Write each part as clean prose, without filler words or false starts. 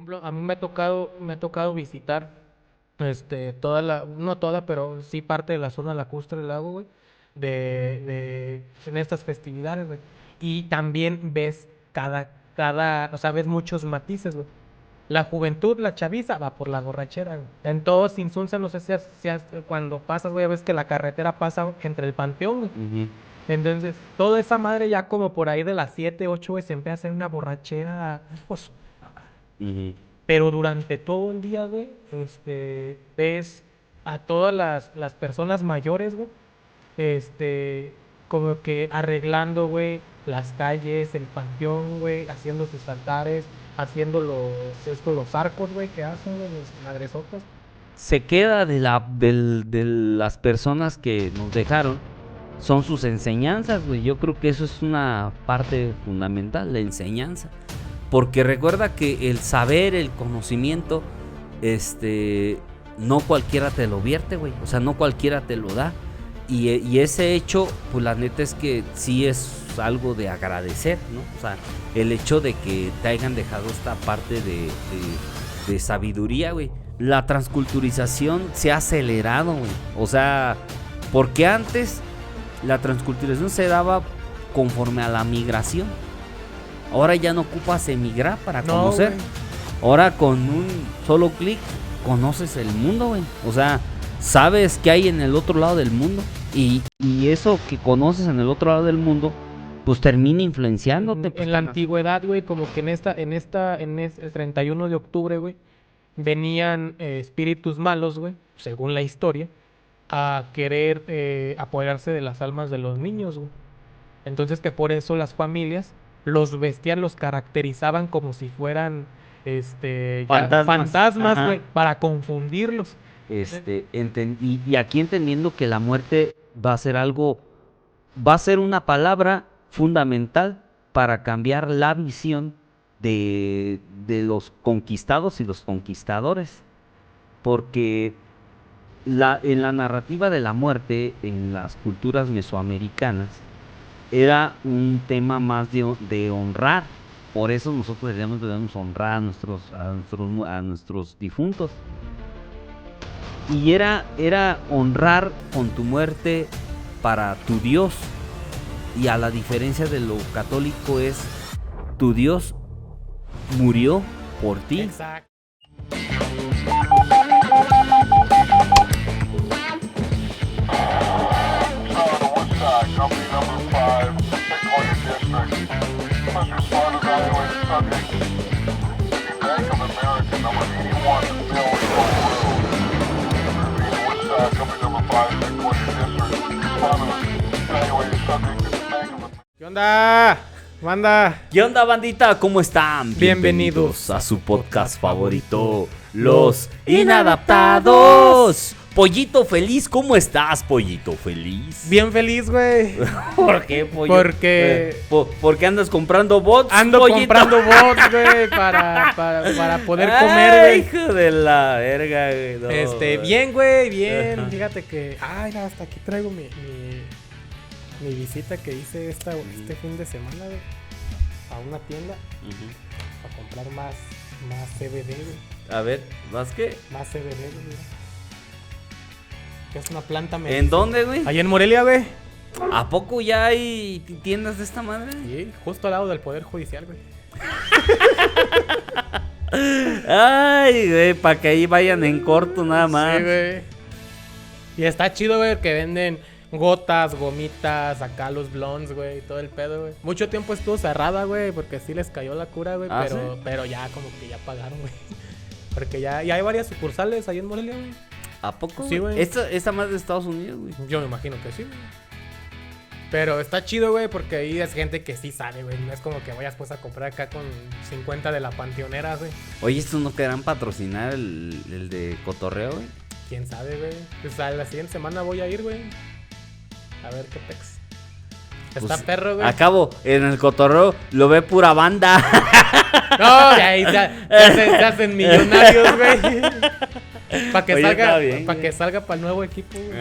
ejemplo, a mí me ha tocado visitar, no toda, pero sí parte de la zona lacustre del lago, güey, en estas festividades, güey. Y también ves o sea, ves muchos matices, güey. La juventud, la chaviza, va por la borrachera, güey. En todos Insunza, no sé cuando pasas, güey, ves que la carretera pasa entre el panteón, güey. Ujú. Entonces, toda esa madre ya como por ahí de las 7, 8, güey, se empieza a hacer una borrachera, pues, Ujú. pero durante todo el día, güey, ves a todas las personas mayores, güey, como que arreglando, güey, las calles, el panteón, güey, haciendo sus altares, haciendo los arcos, güey, que hacen, güey, los madresotas. Se queda de las personas que nos dejaron, son sus enseñanzas, güey. Yo creo que eso es una parte fundamental, la enseñanza. Porque recuerda que el saber, el conocimiento, no cualquiera te lo vierte, güey. O sea, no cualquiera te lo da. Y ese hecho, pues la neta es que sí es algo de agradecer, ¿no? O sea, el hecho de que te hayan dejado esta parte de sabiduría, güey. La transculturización se ha acelerado, güey. O sea, porque antes la transculturización se daba conforme a la migración. Ahora ya no ocupas emigrar para No, conocer. güey. Ahora con un solo clic conoces el mundo, güey. O sea, sabes qué hay en el otro lado del mundo. Y eso que conoces en el otro lado del mundo, pues termina influenciándote. Pues, En la antigüedad, güey, como que el 31 de octubre, güey, venían espíritus malos, güey, según la historia, a querer apoderarse de las almas de los niños, güey. Entonces que por eso las familias los vestían, los caracterizaban como si fueran fantasmas, Ajá. güey, para confundirlos. Y aquí entendiendo que la muerte va a ser una palabra fundamental para cambiar la visión de los conquistados y los conquistadores. Porque en la narrativa de la muerte en las culturas mesoamericanas era un tema más de honrar. Por eso nosotros debemos honrar a nuestros difuntos. Y era honrar con tu muerte para tu Dios. Y a la diferencia de lo católico es, tu Dios murió por ti. Exacto. Company number 5, Bitcoin District. Must respond evaluated subject. Bank of America number 81 still in Woodstock, company number 5, Bitcoin District. Respond evaluated subject to the Bank of ¿Qué onda? Banda. ¿Qué onda, bandita? ¿Cómo están? Bienvenidos a su podcast favorito, Los Inadaptados. Pollito Feliz, ¿cómo estás, Pollito Feliz? Bien feliz, güey. ¿Por qué, Pollo? Porque ¿Porque andas comprando bots, ando Pollito? comprando bots, güey, para poder comer, güey. Hijo de la verga, güey. No. Bien, güey, bien. Ajá. Fíjate que, mira, hasta aquí traigo mi visita que hice este fin de semana, güey, a una tienda para comprar más CBD, güey. A ver, ¿más qué? Más CBD, güey. Mira. Que es una planta ¿En medicinal. dónde, güey? Ahí en Morelia, güey. ¿A poco ya hay tiendas de esta madre? Sí, justo al lado del Poder Judicial, güey. Ay, güey, para que ahí vayan en corto nada más. Sí, güey. Y está chido, güey, que venden gotas, gomitas, acá los blondes, güey, todo el pedo, güey. Mucho tiempo estuvo cerrada, güey, porque sí les cayó la cura, güey, ¿Ah, pero ya como que ya pagaron, güey. Porque ya hay varias sucursales ahí en Morelia, güey. ¿A poco? Sí, güey. Esta más de Estados Unidos, güey. Yo me imagino que sí, güey. Pero está chido, güey, porque ahí es gente que sí sabe, güey. No es como que vayas pues a comprar acá con 50 de la Panteonera, güey. Oye, ¿estos no querrán patrocinar el de cotorreo, güey? ¿Quién sabe, güey? Pues a la siguiente semana voy a ir, güey. A ver qué pex. Está Pues, perro, güey. Acabo, en el cotorreo lo ve pura banda. No, y ahí se hacen millonarios, güey. Para que Oye, salga, está bien, para güey. que salga para el nuevo equipo, güey.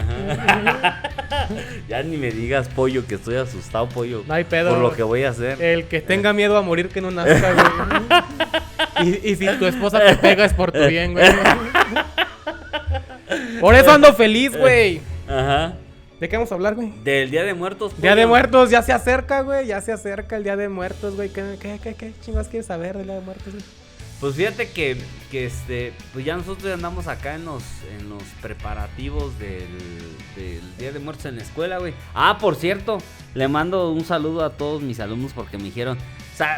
Ya ni me digas, pollo, que estoy asustado, pollo. No hay pedo. Por lo que voy a hacer. El que tenga miedo a morir que no nazca, güey. Y si tu esposa te pega es por tu bien, güey. Por eso ando feliz, güey. Ajá. ¿De qué vamos a hablar, güey? Del Día de Muertos. Día de pollo. Muertos, ya se acerca, güey. Ya se acerca el Día de Muertos, güey. ¿Qué chingados quieres saber del Día de Muertos, güey? Pues fíjate que pues ya nosotros ya andamos acá en los preparativos del Día de Muertos en la escuela, güey. Ah, por cierto, le mando un saludo a todos mis alumnos porque me dijeron,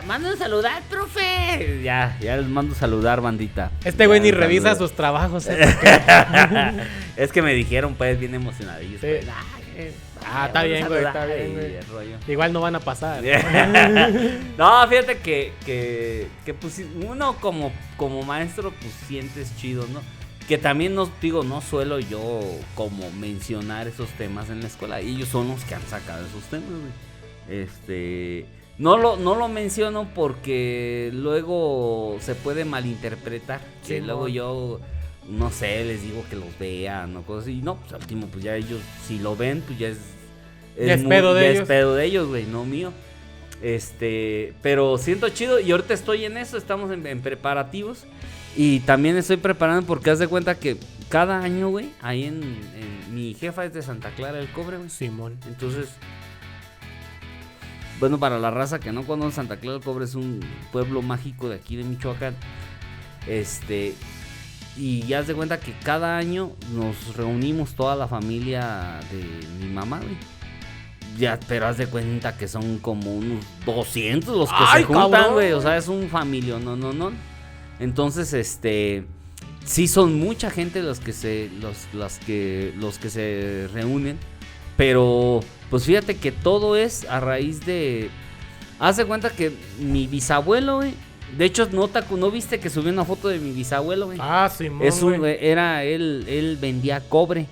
manden saludar, profe. Ya les mando saludar, bandita. Este güey Ya, ni saludos. revisa sus trabajos, Es que me dijeron, pues, bien emocionadillos. Sí. Pues, Está bien, güey, está saludar bien, y güey. el rollo. Igual no van a pasar. No, fíjate que pues uno como maestro pues sientes chido, ¿no? Que también no suelo yo como mencionar esos temas en la escuela. Ellos son los que han sacado esos temas, güey. No lo menciono porque luego se puede malinterpretar. Que Sí, luego no. yo, no sé, les digo que los vean o cosas así. No, pues al último, pues ya ellos, si lo ven, pues ya es pedo de ya ellos. es pedo de ellos, güey, no mío. Pero siento chido y ahorita estoy en eso, estamos en preparativos. Y también estoy preparando porque haz de cuenta que cada año, güey, ahí en mi jefa es de Santa Clara del Cobre, güey. Simón. Entonces, bueno, para la raza que no conoce, Santa Clara del Cobre es un pueblo mágico de aquí de Michoacán. Y ya haz de cuenta que cada año nos reunimos toda la familia de mi mamá, güey. Ya, pero haz de cuenta que son como unos 200 los que ¡Ay, se juntan, cabrón! güey. O sea, es un familia, no. Entonces, sí son mucha gente los que se reúnen. Pero, pues fíjate que todo es a raíz de... Haz de cuenta que mi bisabuelo, güey. De hecho, ¿no viste que subí una foto de mi bisabuelo, güey? Ah, Simón, güey. Él vendía cobre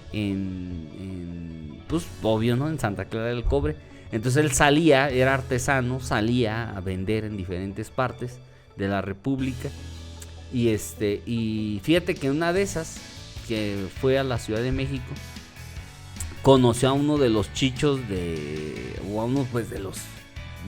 pues, obvio, ¿no? En Santa Clara del Cobre. Entonces él salía, era artesano, salía a vender en diferentes partes de la República. Y fíjate que una de esas, que fue a la Ciudad de México, conoció a uno de los chichos o a uno pues de los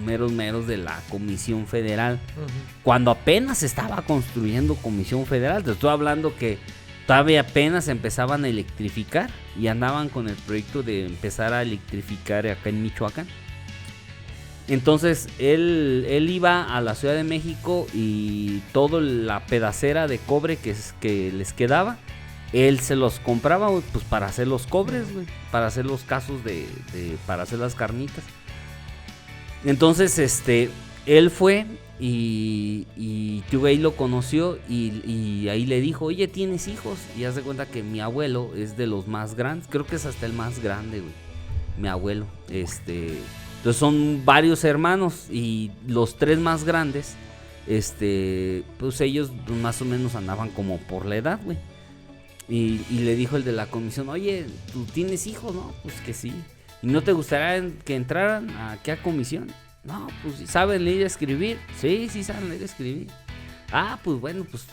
meros de la Comisión Federal. Ujú. Cuando apenas estaba construyendo Comisión Federal, te estoy hablando que todavía apenas empezaban a electrificar y andaban con el proyecto de empezar a electrificar acá en Michoacán. Entonces él iba a la Ciudad de México y toda la pedacera de cobre que les quedaba, él se los compraba, güey, pues para hacer los cobres, güey, para hacer los casos para hacer las carnitas. Entonces él fue y tu güey lo conoció y ahí le dijo, oye, ¿tienes hijos? Y haz de cuenta que mi abuelo es de los más grandes, creo que es hasta el más grande, güey, mi abuelo. Entonces son varios hermanos y los tres más grandes, pues ellos más o menos andaban como por la edad, güey. Y le dijo el de la comisión, oye, ¿tú tienes hijos? No, pues que sí. ¿Y no te gustaría que entraran aquí a comisión? No, pues ¿saben leer y escribir? Sí, saben leer y escribir. Ah, pues bueno, pues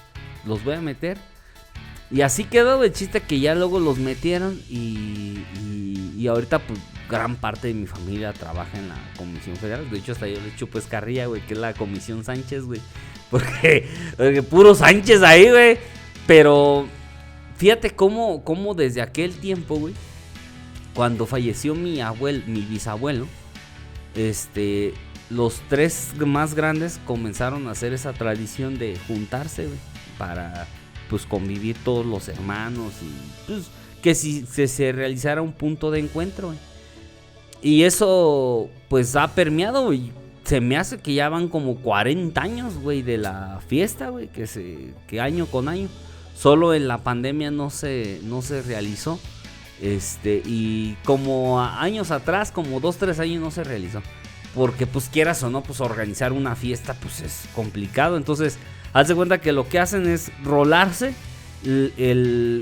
los voy a meter. Y así quedó el chiste que ya luego los metieron y ahorita pues gran parte de mi familia trabaja en la Comisión Federal. De hecho hasta yo le echo pues carrilla, güey, que es la Comisión Sánchez, güey. Porque puro Sánchez ahí, güey. Pero fíjate cómo desde aquel tiempo, güey, cuando falleció mi bisabuelo, los tres más grandes comenzaron a hacer esa tradición de juntarse, güey, para pues convivir todos los hermanos y pues que si se realizara un punto de encuentro, güey. Y eso pues ha permeado, güey. Se me hace que ya van como 40 años, güey, de la fiesta, güey, que año con año. Solo en la pandemia no se realizó. Y como años atrás, como 2-3 años no se realizó. Porque pues quieras o no, pues organizar una fiesta pues es complicado. Entonces, haz de cuenta que lo que hacen es rolarse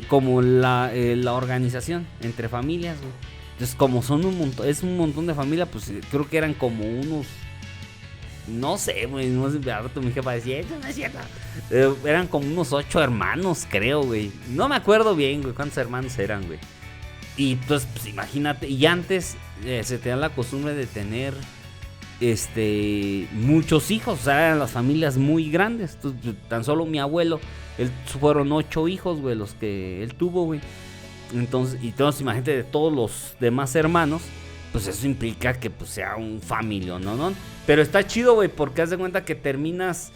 como la organización entre familias, güey. Entonces, como son un montón de familia, pues creo que eran como unos No sé, güey, no sé, ahorita mi jefa decía, eso no es cierto. Eran como unos 8 hermanos, creo, güey. No me acuerdo bien, güey, cuántos hermanos eran, güey. Y entonces, pues imagínate, y antes se tenía la costumbre de tener muchos hijos, o sea, eran las familias muy grandes. Entonces, tan solo mi abuelo, fueron 8 hijos, güey, los que él tuvo, güey. Entonces, imagínate de todos los demás hermanos, pues eso implica que pues sea un familia, ¿no? Pero está chido, güey, porque haz de cuenta que terminas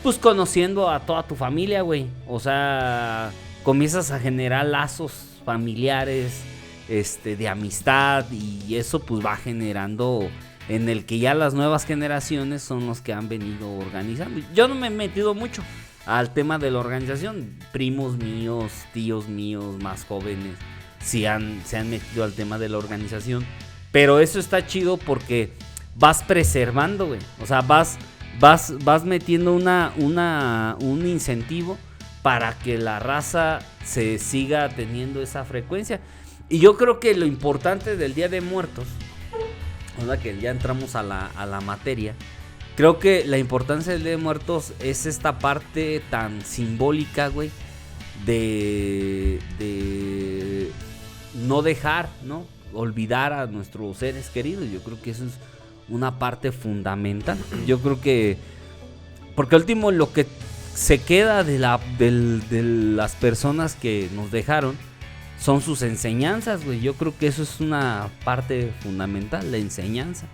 pues conociendo a toda tu familia, güey. O sea, comienzas a generar lazos familiares, de amistad, y eso pues va generando en el que ya las nuevas generaciones son los que han venido organizando. Yo no me he metido mucho al tema de la organización. Primos míos, tíos míos más jóvenes se han metido al tema de la organización. Pero eso está chido porque vas preservando, güey. O sea, vas metiendo un incentivo para que la raza se siga teniendo esa frecuencia. Y yo creo que lo importante del Día de Muertos, o sea, que ya entramos a la materia, creo que la importancia del Día de Muertos es esta parte tan simbólica, güey, de no dejar, ¿no? Olvidar a nuestros seres queridos. Yo creo que eso es una parte fundamental. Yo creo que, porque al último lo que se queda de las personas que nos dejaron son sus enseñanzas, güey. Yo creo que eso es una parte fundamental, la enseñanza.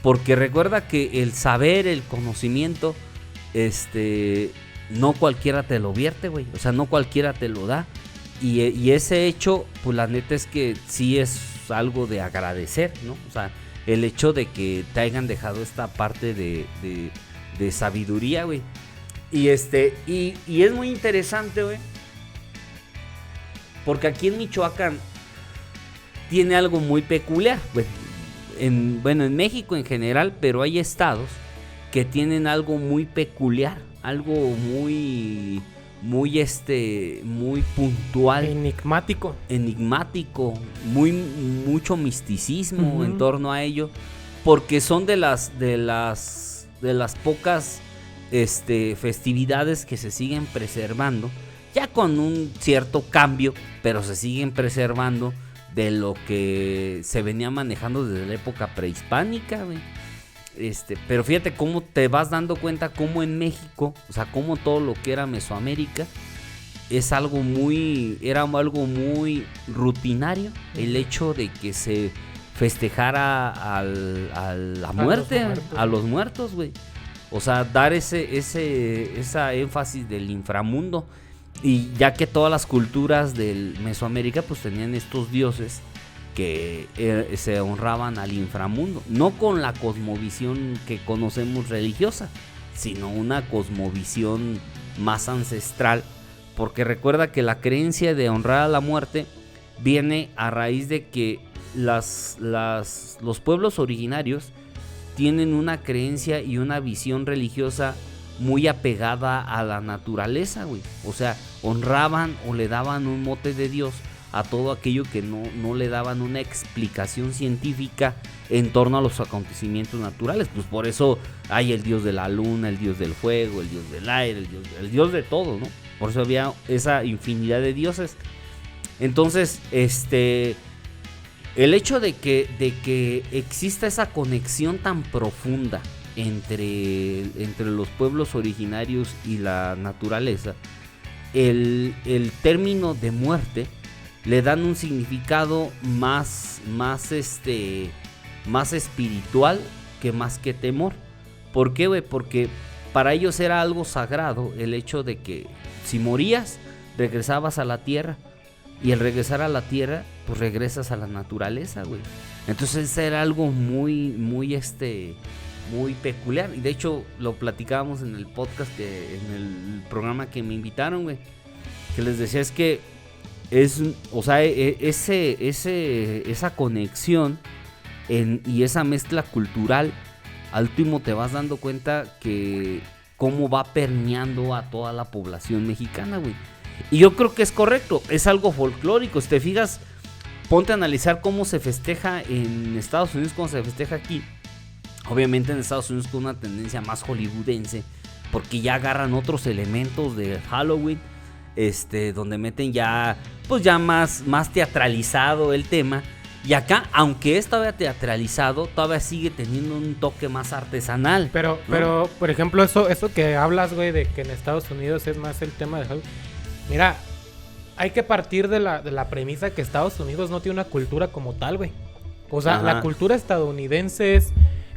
Porque recuerda que el saber, el conocimiento, no cualquiera te lo vierte, güey. O sea, no cualquiera te lo da. Y ese hecho, pues la neta es que sí es algo de agradecer, ¿no? O sea, el hecho de que te hayan dejado esta parte de sabiduría, güey. Y es muy interesante, güey, porque aquí en Michoacán tiene algo muy peculiar, güey. En México en general, pero hay estados que tienen algo muy peculiar, algo muy puntual, enigmático, mucho misticismo en torno a ello, porque son de las pocas festividades que se siguen preservando, ya con un cierto cambio, pero se siguen preservando de lo que se venía manejando desde la época prehispánica, güey. Pero fíjate cómo te vas dando cuenta cómo en México, o sea, cómo todo lo que era Mesoamérica era algo muy rutinario, el hecho de que se festejara a la muerte, a los muertos, güey. O sea, dar esa énfasis del inframundo. Y ya que todas las culturas de Mesoamérica pues tenían estos dioses que se honraban al inframundo, no con la cosmovisión que conocemos religiosa, sino una cosmovisión más ancestral, porque recuerda que la creencia de honrar a la muerte viene a raíz de que los pueblos originarios tienen una creencia y una visión religiosa muy apegada a la naturaleza, güey. O sea, honraban o le daban un mote de Dios a todo aquello que no le daban una explicación científica en torno a los acontecimientos naturales. Pues por eso hay el dios de la luna, el dios del fuego, el dios del aire, el dios de todo, ¿no? Por eso había esa infinidad de dioses. Entonces, el hecho de que exista esa conexión tan profunda entre los pueblos originarios y la naturaleza, el término de muerte le dan un significado más espiritual que más que temor. ¿Por qué, güey? Porque para ellos era algo sagrado el hecho de que si morías, regresabas a la tierra, y al regresar a la tierra, pues regresas a la naturaleza, güey. Entonces era algo muy peculiar. Y de hecho lo platicábamos en el podcast, en el programa que me invitaron, güey, que les decía es que o sea, esa conexión y esa mezcla cultural, al último te vas dando cuenta que cómo va permeando a toda la población mexicana, güey. Y yo creo que es correcto, es algo folclórico. Si te fijas, ponte a analizar cómo se festeja en Estados Unidos, cómo se festeja aquí. Obviamente en Estados Unidos con una tendencia más hollywoodense, porque ya agarran otros elementos de Halloween, donde meten ya, pues ya más teatralizado el tema. Y acá, aunque es todavía teatralizado, todavía sigue teniendo un toque más artesanal. Pero, ¿no? pero, por ejemplo, eso que hablas, güey, de que en Estados Unidos es más el tema de Halloween. Mira, hay que partir de la premisa que Estados Unidos no tiene una cultura como tal, güey. O sea, Ajá. la cultura estadounidense es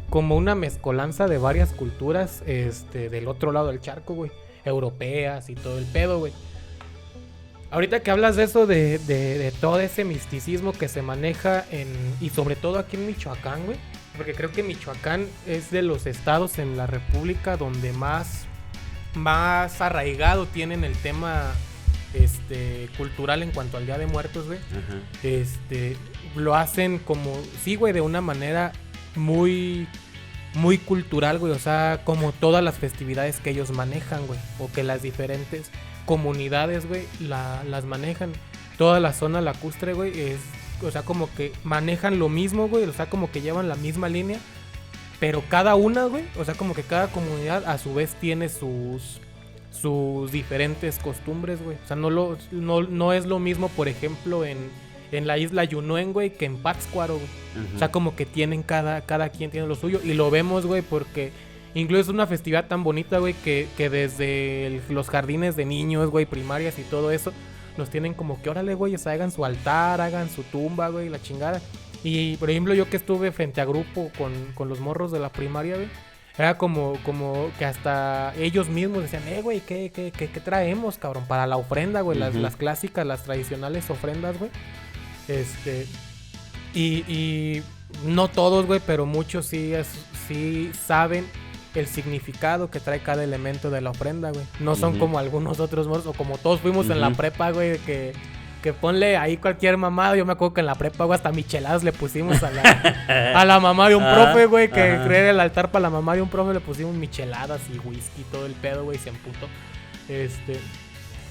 como una mezcolanza de varias culturas, del otro lado del charco, güey. Europeas y todo el pedo, güey. Ahorita que hablas de eso, de todo ese misticismo que se maneja y sobre todo aquí en Michoacán, güey. Porque creo que Michoacán es de los estados en la República donde más arraigado tienen el tema cultural en cuanto al Día de Muertos, güey. Ajá. Lo hacen como, sí, güey, de una manera muy, muy cultural, güey. O sea, como todas las festividades que ellos manejan, güey. O que las diferentes comunidades, güey, las manejan. Toda la zona lacustre, güey, o sea, como que manejan lo mismo, güey. O sea, como que llevan la misma línea. Pero cada una, güey, o sea, como que cada comunidad a su vez tiene sus diferentes costumbres, güey. O sea, no es lo mismo, por ejemplo, en la isla Yunuen, güey, que en Pátzcuaro, güey. Ajá. O sea, como que tienen cada quien tiene lo suyo. Y lo vemos, güey, porque incluso es una festividad tan bonita, güey, que desde los jardines de niños, güey, primarias y todo eso, los tienen como que, órale, güey, o sea, hagan su altar, hagan su tumba, güey, la chingada. Y, por ejemplo, yo que estuve frente a grupo con los morros de la primaria, güey, era como que hasta ellos mismos decían, güey, ¿qué traemos, cabrón? Para la ofrenda, güey, Uh-huh. las clásicas, las tradicionales ofrendas, güey. Y no todos, güey, pero muchos sí saben el significado que trae cada elemento de la ofrenda, güey. No son Uh-huh. como algunos otros morros, o como todos fuimos en la Uh-huh. prepa, güey, que ponle ahí cualquier mamada. Yo me acuerdo que en la prepa, güey, hasta micheladas le pusimos a la mamá de un profe, güey, que Ajá. creer el altar para la mamá de un profe le pusimos micheladas y whisky, todo el pedo, güey, se emputó.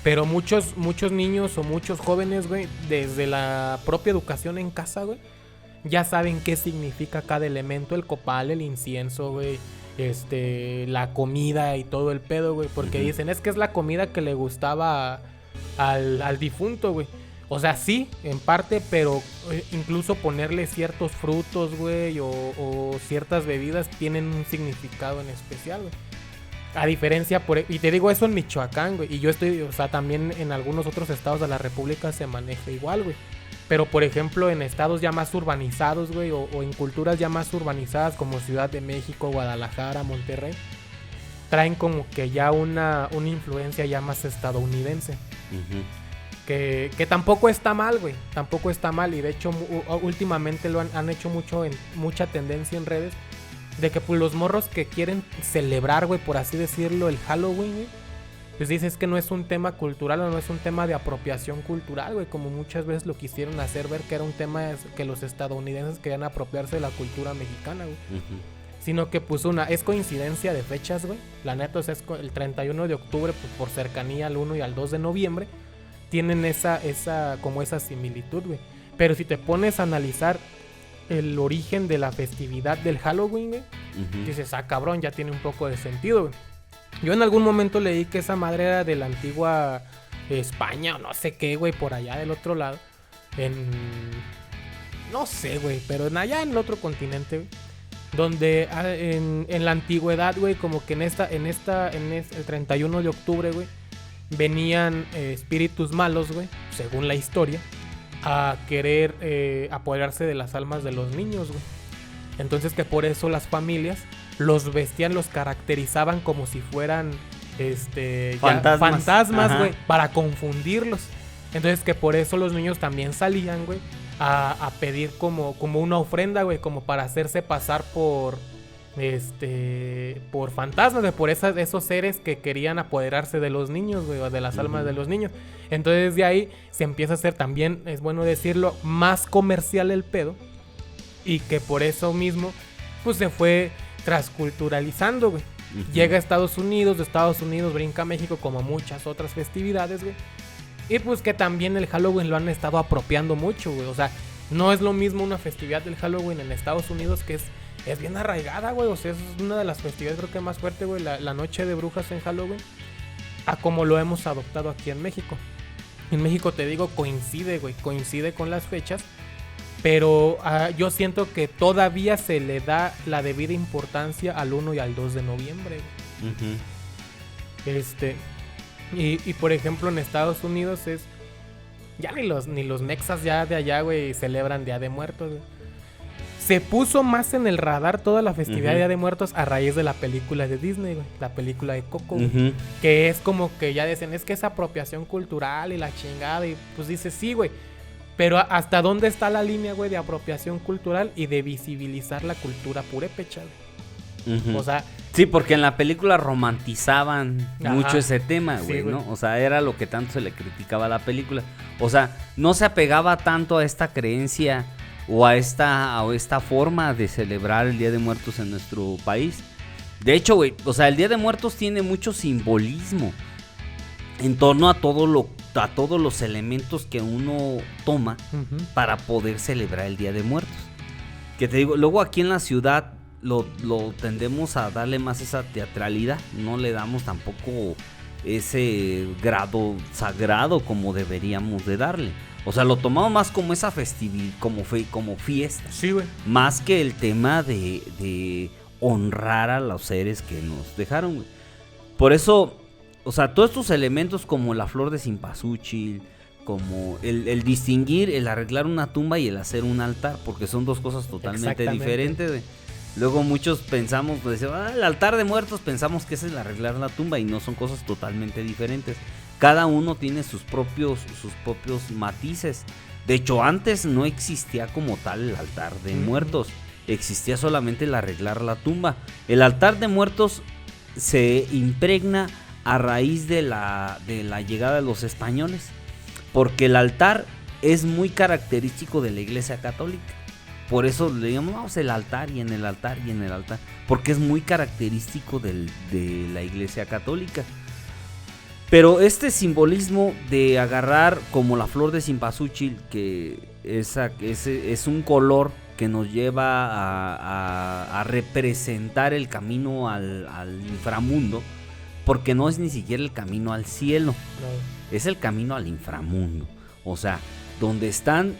Pero muchos niños o muchos jóvenes, güey, desde la propia educación en casa, güey, ya saben qué significa cada elemento, el copal, el incienso, güey, la comida y todo el pedo, güey, porque Ujú. dicen, es que es la comida que le gustaba al difunto, güey. O sea, sí, en parte, pero incluso ponerle ciertos frutos, güey, o ciertas bebidas tienen un significado en especial, güey. A diferencia, y te digo eso en Michoacán, güey, y yo o sea, también en algunos otros estados de la República se maneja igual, güey. Pero, por ejemplo, en estados ya más urbanizados, güey, o en culturas ya más urbanizadas como Ciudad de México, Guadalajara, Monterrey, traen como que ya una influencia ya más estadounidense. Ujú. Que tampoco está mal, güey. Tampoco está mal. Y de hecho, últimamente lo han hecho mucha tendencia en redes. De que pues los morros que quieren celebrar, güey, por así decirlo, el Halloween, güey, pues dices que no es un tema cultural o no es un tema de apropiación cultural, güey. Como muchas veces lo quisieron hacer ver que era un tema que los estadounidenses querían apropiarse de la cultura mexicana, güey. Ujú. Sino que pues es coincidencia de fechas, güey. La neta, o sea, es el 31 de octubre, pues por cercanía al 1 y al 2 de noviembre. Tienen esa similitud, güey. Pero si te pones a analizar el origen de la festividad del Halloween, güey, Ujú. dices, cabrón, ya tiene un poco de sentido, güey. Yo en algún momento leí que esa madre era de la antigua España o no sé qué, güey, por allá del otro lado. No sé, güey, pero allá en el otro continente, güey. Donde en la antigüedad, güey, como que el 31 de octubre, güey, venían espíritus malos, güey, según la historia, a querer apoderarse de las almas de los niños, güey. Entonces que por eso las familias los vestían, los caracterizaban como si fueran fantasmas, Ajá. güey, para confundirlos. Entonces que por eso los niños también salían, güey, a pedir como una ofrenda, güey, como para hacerse pasar por fantasmas, güey, por esos seres que querían apoderarse de los niños, güey, o de las almas de los niños. Entonces de ahí se empieza a hacer también, es bueno decirlo, más comercial el pedo, y que por eso mismo pues se fue transculturalizando, güey. Ujú. Llega a Estados Unidos, de Estados Unidos brinca a México, como muchas otras festividades, güey. Y pues que también el Halloween lo han estado apropiando mucho, güey. O sea, no es lo mismo una festividad del Halloween en Estados Unidos, que es es bien arraigada, güey. O sea, es una de las festividades creo que más fuerte, güey. La noche de brujas en Halloween. A como lo hemos adoptado aquí en México. En México, te digo, coincide, güey. Coincide con las fechas. Pero yo siento que todavía se le da la debida importancia al 1 y al 2 de noviembre, güey. Y por ejemplo, en Estados Unidos es... Ya ni los mexas ya de allá, güey, celebran Día de Muertos, güey. Se puso más en el radar toda la festividad de Día de Muertos a raíz de la película de Disney, güey. La película de Coco, güey. Que es como que ya dicen, es que es apropiación cultural y la chingada. Y pues dice, sí, güey. Pero ¿hasta dónde está la línea, güey, de apropiación cultural y de visibilizar la cultura purépecha, güey? O sea... Sí, porque en la película romantizaban mucho ese tema, Sí, güey, ¿no? O sea, era lo que tanto se le criticaba a la película. O sea, no se apegaba tanto a esta creencia o a esta forma de celebrar el Día de Muertos en nuestro país. De hecho, güey, o sea, el Día de Muertos tiene mucho simbolismo en torno a todos los elementos que uno toma para poder celebrar el Día de Muertos. Que te digo, luego aquí en la ciudad lo tendemos a darle más esa teatralidad, no le damos tampoco ese grado sagrado como deberíamos de darle. O sea, lo tomamos más como esa festividad, como fiesta. Sí, güey. Más que el tema de honrar a los seres que nos dejaron, güey. Por eso, o sea, todos estos elementos como la flor de cempasúchil, como el distinguir, el arreglar una tumba y el hacer un altar, porque son dos cosas totalmente diferentes, güey. Luego muchos pensamos, pues, el altar de muertos, pensamos que es el arreglar la tumba y no, son cosas totalmente diferentes. Cada uno tiene sus propios matices. De hecho, antes no existía como tal el altar de muertos, existía solamente el arreglar la tumba. El altar de muertos se impregna a raíz de la llegada de los españoles, porque el altar es muy característico de la Iglesia Católica. Por eso le llamamos el altar y en el altar y en el altar. Porque es muy característico de la Iglesia Católica. Pero simbolismo de agarrar como la flor de cempasúchil, que es un color que nos lleva a representar el camino al inframundo. Porque no es ni siquiera el camino al cielo. No. Es el camino al inframundo. O sea... donde están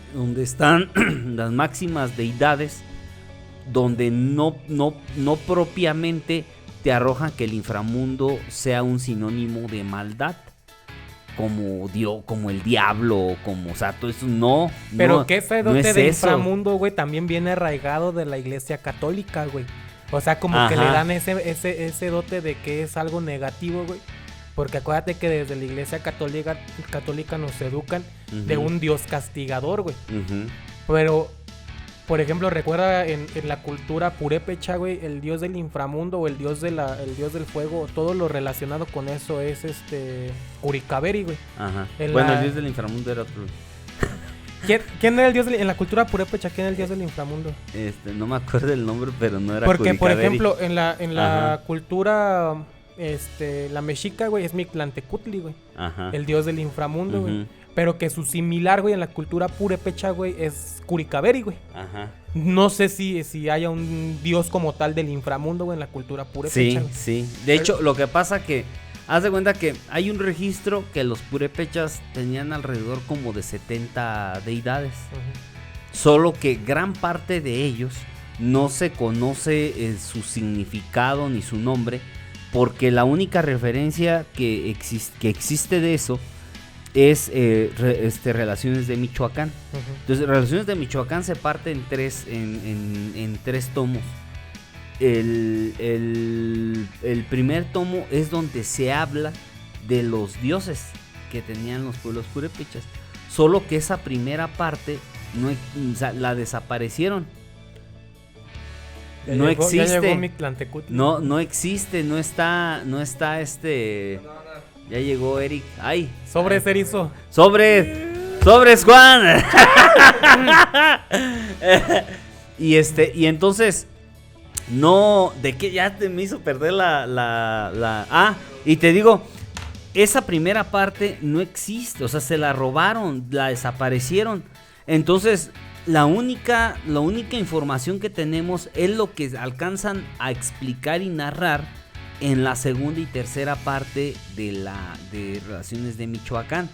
las máximas deidades, donde no propiamente te arrojan que el inframundo sea un sinónimo de maldad, como Dios, como el diablo, o sea, todo eso no. Pero no, que ese dote de inframundo, güey, también viene arraigado de la Iglesia Católica, güey. O sea, como que le dan ese dote de que es algo negativo, güey. Porque acuérdate que desde la Iglesia católica nos educan de un Dios castigador, güey. Pero, por ejemplo, recuerda en la cultura purépecha, güey, el dios del inframundo o el dios del fuego, todo lo relacionado con eso es Curicaberri, güey. Ajá. El dios del inframundo era otro. ¿Quién era el dios en la cultura purépecha? ¿Quién era el dios del inframundo? No me acuerdo el nombre, pero no era Porque, Curicaberri. por ejemplo, en la cultura... la mexica, güey, es Mictlantecutli, güey. Ajá. El dios del inframundo, güey. Pero que su similar, güey, en la cultura purépecha, güey, es Curicaberri, güey. Ajá. No sé si haya un dios como tal del inframundo, güey, en la cultura purépecha. Sí. De hecho, lo que pasa que haz de cuenta que hay un registro que los purépechas tenían alrededor como de 70 deidades. Solo que gran parte de ellos no se conoce su significado ni su nombre. Porque la única referencia que existe de eso es Relaciones de Michoacán. Entonces, Relaciones de Michoacán se parte en tres tomos. El primer tomo es donde se habla de los dioses que tenían los pueblos purépechas. Solo que esa primera parte la desaparecieron. No existe. No existe, no está Ya llegó Eric. Ay. Sobres, erizo. Sobres, Juan. Y entonces no, de que ya me hizo perder y te digo, esa primera parte no existe, o sea, se la robaron, la desaparecieron. Entonces, la única información que tenemos es lo que alcanzan a explicar y narrar en la segunda y tercera parte de Relaciones de Michoacán.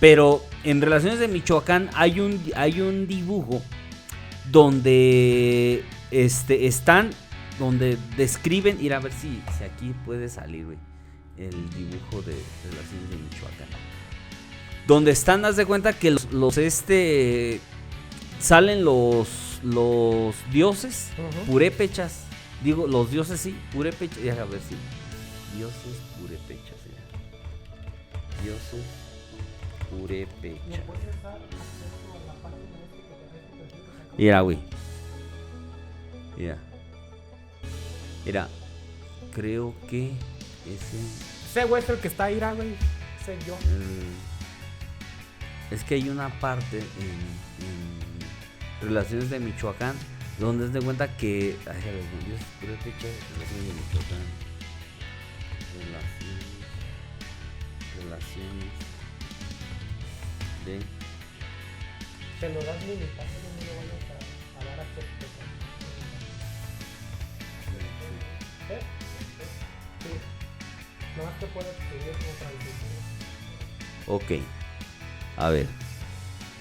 Pero en Relaciones de Michoacán hay un dibujo donde donde describen, ir a ver si aquí puede salir, güey, el dibujo de Relaciones de Michoacán. Donde están, haz de cuenta que salen los dioses purépechas. Digo, los dioses sí, purépechas. Ya, a ver si. Dioses purépechas. Ya. Dioses purépechas. Mira, güey. Mira. Creo que Ese güey es el que está ahí, güey. Ese yo. Es que hay una parte en Relaciones de Michoacán donde se da cuenta que Dios purépecha, Relaciones de Michoacán, relaciones de. Se lo das limitado, no lo vayas a dar acceso. Sí. No más que puedas escribir como traducción. Ok. A ver.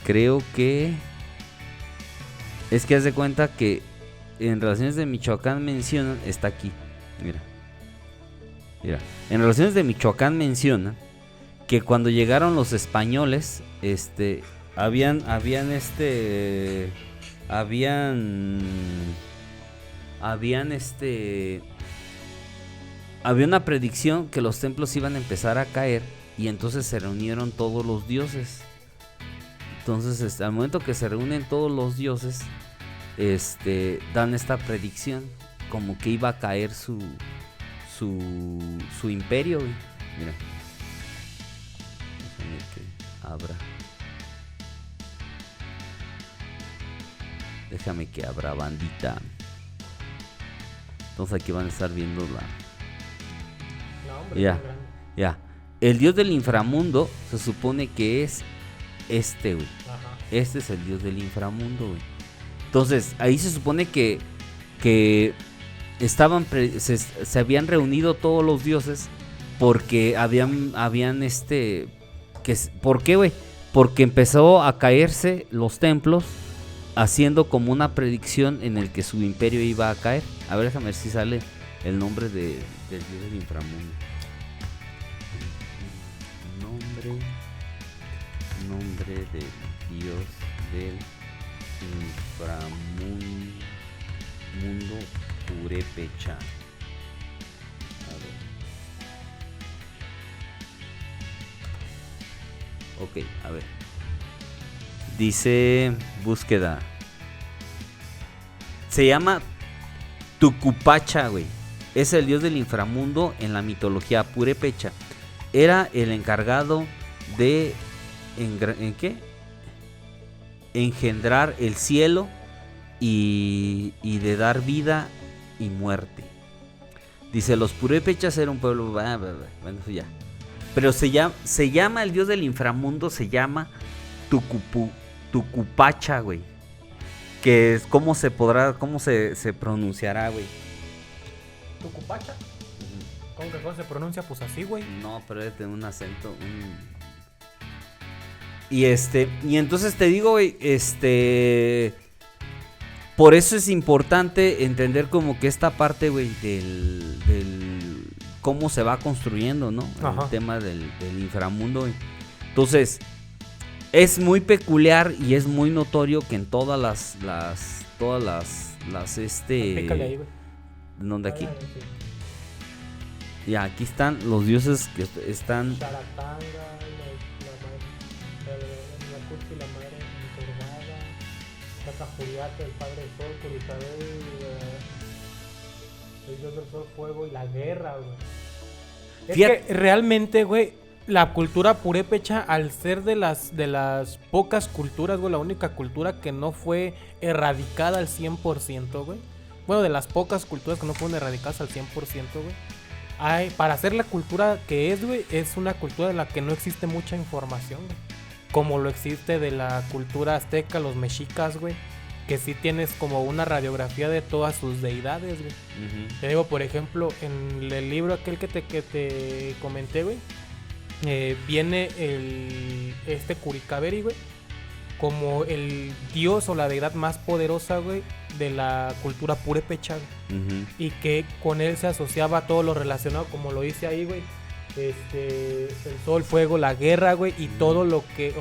Creo que es que haz de cuenta que en Relaciones de Michoacán mencionan, está aquí. Mira. En Relaciones de Michoacán mencionan que cuando llegaron los españoles, había una predicción que los templos iban a empezar a caer y entonces se reunieron todos los dioses. Entonces, al momento que se reúnen todos los dioses, dan esta predicción como que iba a caer su imperio, güey. Mira. Déjame que abra. Déjame que abra, bandita. Entonces aquí van a estar viendo la... No, hombre, Ya. El dios del inframundo se supone que es güey. Ajá. Este es el dios del inframundo, güey. Entonces, ahí se supone que se habían reunido todos los dioses porque ¿por qué, güey? Porque empezó a caerse los templos, haciendo como una predicción en el que su imperio iba a caer. A ver, déjame ver si sale el nombre del dios del inframundo. Nombre del dios del inframundo purépecha. A ver. Ok, a ver. Dice búsqueda. Se llama Tucupacha, güey. Es el dios del inframundo en la mitología purépecha. Era el encargado de engendrar el cielo y de dar vida y muerte. Dice, los purépechas eran un pueblo... Bueno, ya. Pero se llama el dios del inframundo, se llama Tucupacha, güey. Que es, ¿cómo se pronunciará, güey? ¿Tucupacha? ¿Cómo se pronuncia? Pues así, güey. No, pero debe tener un acento. Y entonces te digo, güey, por eso es importante entender como que esta parte, güey, del cómo se va construyendo, ¿no? Ajá. El tema del inframundo, güey. Entonces, es muy peculiar y es muy notorio que en todas las Pícale ahí, güey. ¿Dónde aquí? Ah, sí. Ya, aquí están los dioses que están... Charatanga, la Cursi, la madre encordada, Cacajuriata, el padre del sol, Curutabel, el dios del sol, fuego y la guerra, güey. Es Fíjate. que realmente, güey, la cultura purépecha, al ser de las pocas culturas, güey, la única cultura que no fue erradicada al 100%, güey. Bueno, de las pocas culturas que no fueron erradicadas al 100%, güey. Para hacer la cultura que es, güey, es una cultura de la que no existe mucha información, güey. como lo existe de la cultura azteca, los mexicas, güey, que sí tienes como una radiografía de todas sus deidades, güey. Te digo, por ejemplo, en el libro aquel que te comenté, güey, viene este Curicaberri, güey, como el dios o la deidad más poderosa, güey, de la cultura purépecha, güey. Y que con él se asociaba todo lo relacionado, como lo dice ahí, güey, el sol, fuego, la guerra, güey, y todo lo que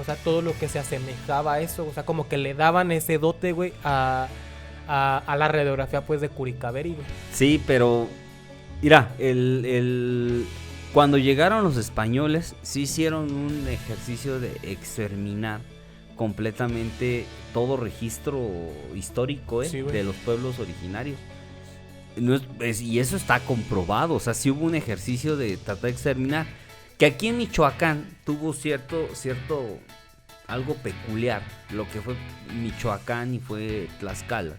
se asemejaba a eso, o sea, como que le daban ese dote, güey, a la radiografía, pues, de Curicaberri, güey. Sí, pero mira, cuando llegaron los españoles, sí hicieron un ejercicio de exterminar completamente todo registro histórico Sí, güey. de los pueblos originarios. Y eso está comprobado, o sea, sí hubo un ejercicio de tratar de exterminar, que aquí en Michoacán tuvo cierto algo peculiar, lo que fue Michoacán y fue Tlaxcala,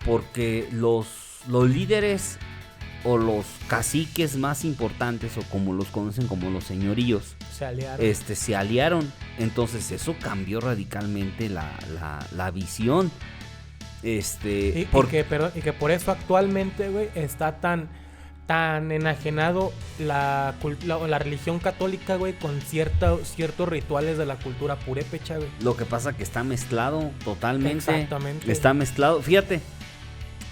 porque los líderes o los caciques más importantes, o como los conocen como los señoríos, Se aliaron. se aliaron. Entonces eso cambió radicalmente la visión. Y que por eso actualmente, güey, está tan enajenado la religión católica, güey, con ciertos rituales de la cultura purépecha, güey. Lo que pasa que está mezclado totalmente. Exactamente. Está mezclado. Fíjate,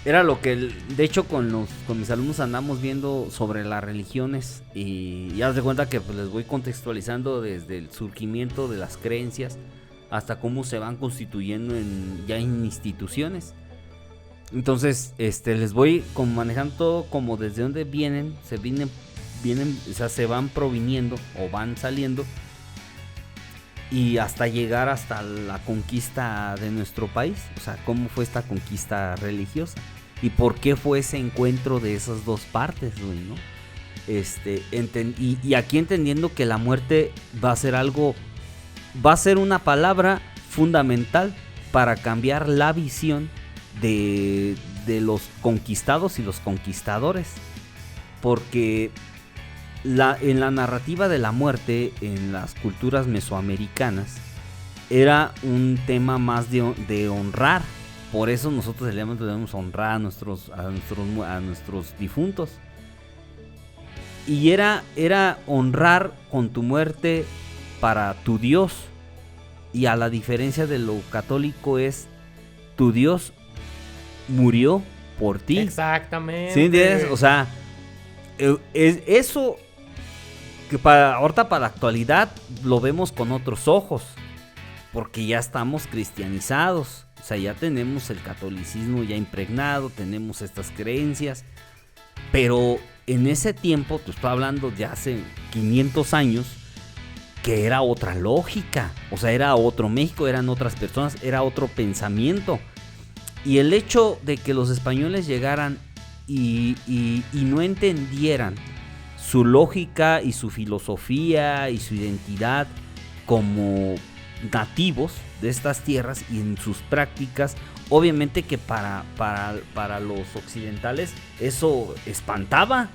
era lo que, de hecho, con mis alumnos andamos viendo sobre las religiones. Y ya se cuenta que pues, les voy contextualizando desde el surgimiento de las creencias hasta cómo se van constituyendo ya en instituciones. Entonces, les voy como manejando todo como desde donde vienen, o sea, se van proviniendo o van saliendo y hasta llegar hasta la conquista de nuestro país, o sea, cómo fue esta conquista religiosa y por qué fue ese encuentro de esas dos partes, güey, ¿no? Y aquí entendiendo que la muerte va a ser una palabra fundamental para cambiar la visión de los conquistados y los conquistadores, porque en la narrativa de la muerte en las culturas mesoamericanas era un tema más de honrar. Por eso nosotros debemos honrar a nuestros difuntos. Y era honrar con tu muerte para tu Dios. Y a la diferencia de lo católico es tu Dios murió por ti. Exactamente. ¿Sí entiendes? O sea, es eso que ahorita para la actualidad lo vemos con otros ojos, porque ya estamos cristianizados, o sea, ya tenemos el catolicismo ya impregnado, tenemos estas creencias, pero en ese tiempo, te estoy hablando de hace 500 años, que era otra lógica, o sea, era otro México, eran otras personas, era otro pensamiento. Y el hecho de que los españoles llegaran y no entendieran su lógica y su filosofía y su identidad como nativos de estas tierras y en sus prácticas, obviamente que para los occidentales eso espantaba.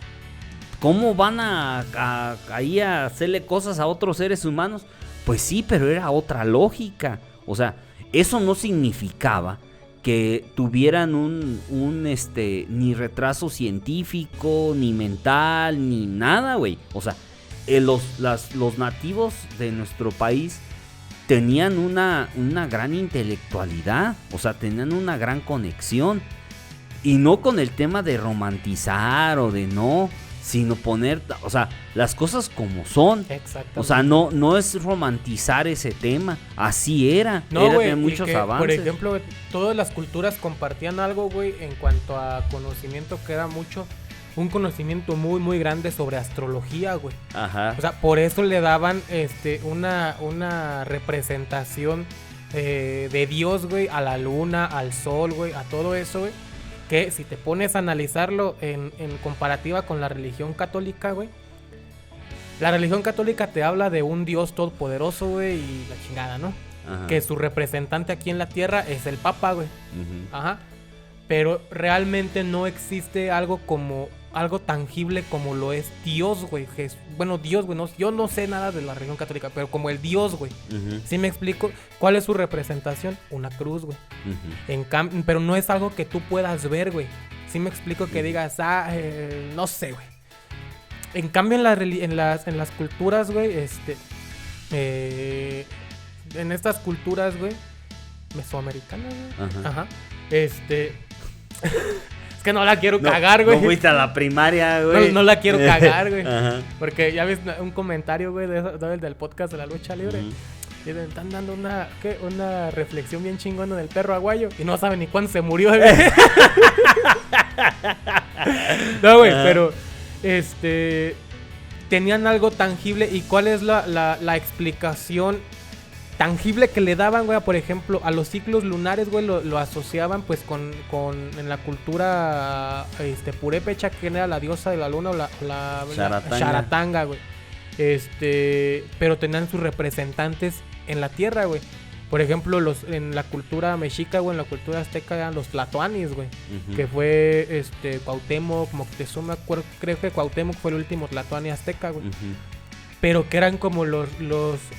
¿Cómo van ahí a hacerle cosas a otros seres humanos? Pues sí, pero era otra lógica. O sea, eso no significaba que tuvieran ni retraso científico, ni mental, ni nada, güey. O sea, los nativos de nuestro país tenían una gran intelectualidad, o sea, tenían una gran conexión. Y no con el tema de romantizar o de no, sino poner, o sea, las cosas como son. Exactamente. O sea, no es romantizar ese tema, así era. No, era güey, de muchos avances. Por ejemplo, güey, todas las culturas compartían algo, güey, en cuanto a conocimiento, que era un conocimiento muy, muy grande sobre astrología, güey. Ajá. O sea, por eso le daban una representación de Dios, güey, a la luna, al sol, güey, a todo eso, güey. Que si te pones a analizarlo en comparativa con la religión católica, güey, la religión católica te habla de un Dios todopoderoso, güey, y la chingada, ¿no? Ajá. Que su representante aquí en la tierra es el Papa, güey. Ujú. Ajá. Pero realmente no existe algo como algo tangible como lo es Dios, güey. Bueno, Dios, güey, yo no sé nada de la religión católica, pero como el Dios, güey. Ujú, ¿Sí me explico? ¿Cuál es su representación? Una cruz, güey. ujú. Pero no es algo que tú puedas ver, güey. ¿Sí me explico? Que digas, no sé, güey. En cambio, en las culturas, güey, en estas culturas, güey, mesoamericanas, güey. Ajá. Ajá. Es que no la quiero cagar, güey. No fuiste a la primaria, güey. No la quiero cagar, güey. Ajá. Porque ya ves un comentario, güey, del podcast de la lucha libre. Ujú. Y le están dando una reflexión bien chingona del perro aguayo. Y no saben ni cuándo se murió, güey. No, güey, pero tenían algo tangible. ¿Y cuál es la explicación tangible que le daban, güey? Por ejemplo, a los ciclos lunares, güey, lo asociaban pues con en la cultura purépecha, que era la diosa de la luna o la Sharatanga, güey. Pero tenían sus representantes en la tierra, güey. Por ejemplo, en la cultura mexica, güey, en la cultura azteca eran los tlatoanis, güey. Ujú. Que fue Cuauhtémoc, Moctezuma, creo que Cuauhtémoc fue el último tlatoani azteca, güey. Ujú. Pero que eran como los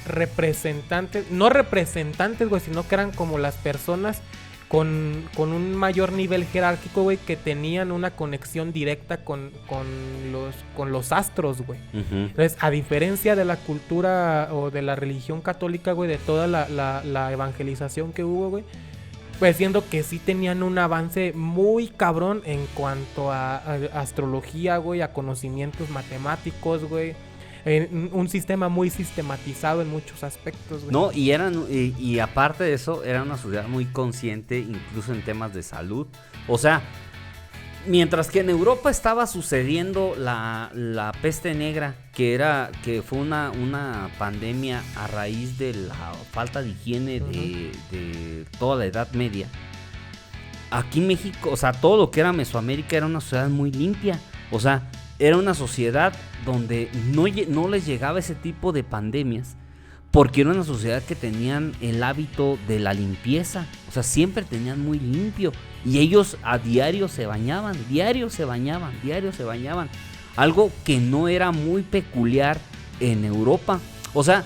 representantes, no representantes, güey, sino que eran como las personas con un mayor nivel jerárquico, güey, que tenían una conexión directa con los astros, güey. Ujú. Entonces, a diferencia de la cultura o de la religión católica, güey, de toda la evangelización que hubo, güey, pues siendo que sí tenían un avance muy cabrón en cuanto a astrología, güey, a conocimientos matemáticos, güey. Un sistema muy sistematizado en muchos aspectos, güey. No, y aparte de eso, era una sociedad muy consciente, incluso en temas de salud. O sea, mientras que en Europa estaba sucediendo la peste negra, que fue una pandemia a raíz de la falta de higiene de toda la Edad Media. Aquí en México, o sea, todo lo que era Mesoamérica era una sociedad muy limpia. O sea, era una sociedad donde no les llegaba ese tipo de pandemias, porque era una sociedad que tenían el hábito de la limpieza. O sea, siempre tenían muy limpio. Y ellos a diario se bañaban. Algo que no era muy peculiar en Europa. O sea,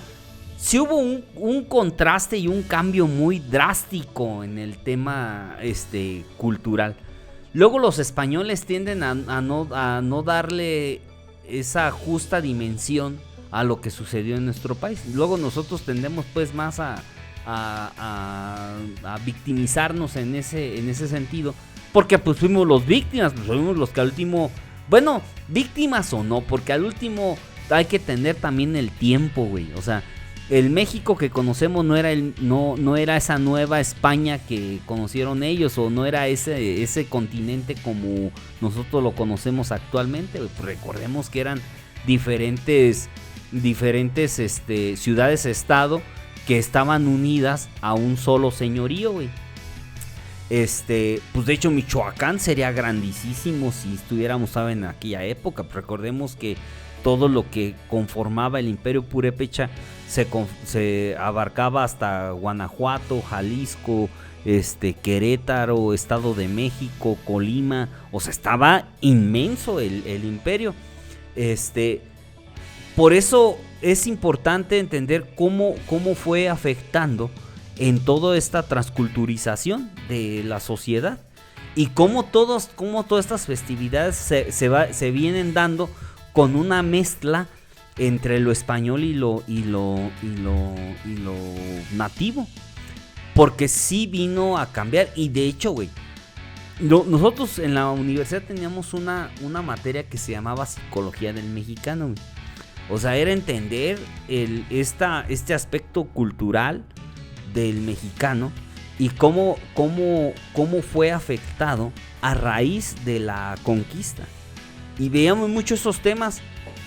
sí hubo un contraste y un cambio muy drástico en el tema cultural. Luego los españoles tienden a no darle esa justa dimensión a lo que sucedió en nuestro país. Luego nosotros tendemos pues más a victimizarnos en ese sentido, porque pues fuimos los víctimas, pues fuimos los que al último, bueno, víctimas o no, porque al último hay que tener también el tiempo, güey. O sea, el México que conocemos no era esa nueva España que conocieron ellos, o no era ese continente como nosotros lo conocemos actualmente. Pues recordemos que eran diferentes ciudades-estado que estaban unidas a un solo señorío, güey. Pues de hecho Michoacán sería grandísimo si estuviéramos, ¿saben?, en aquella época. Pues recordemos que todo lo que conformaba el Imperio Purépecha se abarcaba hasta Guanajuato, Jalisco, Querétaro, Estado de México, Colima. O sea, estaba inmenso el imperio. Por eso es importante entender cómo fue afectando en toda esta transculturización de la sociedad, y cómo todas estas festividades se vienen dando con una mezcla entre lo español y lo nativo, porque sí vino a cambiar. Y de hecho, güey, nosotros en la universidad teníamos una materia que se llamaba Psicología del Mexicano, güey. O sea, era entender este aspecto cultural del mexicano y cómo fue afectado a raíz de la conquista. Y veíamos mucho esos temas,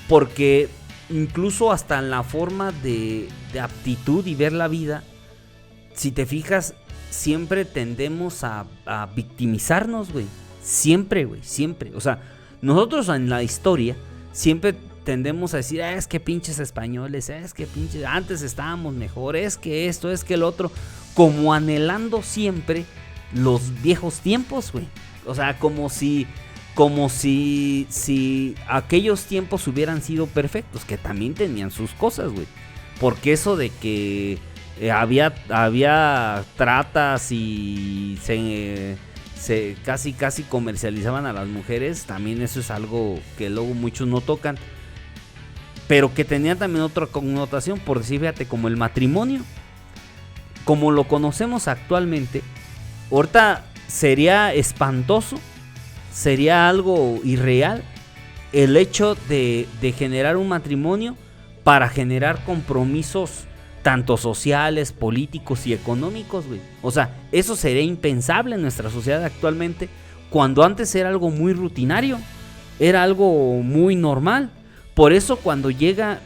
porque incluso hasta en la forma de aptitud y ver la vida, si te fijas, siempre tendemos a victimizarnos, güey. Siempre, güey, siempre. O sea, nosotros en la historia siempre tendemos a decir, es que pinches españoles, es que pinches, antes estábamos mejor, es que esto, es que el otro, como anhelando siempre los viejos tiempos, güey. O sea, como si como si aquellos tiempos hubieran sido perfectos, que también tenían sus cosas, güey. Porque eso de que había tratas y se casi comercializaban a las mujeres, también eso es algo que luego muchos no tocan, pero que tenía también otra connotación, por decir, fíjate, como el matrimonio, como lo conocemos actualmente, ahorita sería espantoso, sería algo irreal el hecho de generar un matrimonio para generar compromisos tanto sociales, políticos y económicos, güey. O sea, eso sería impensable en nuestra sociedad actualmente, cuando antes era algo muy rutinario, era algo muy normal. Por eso cuando llega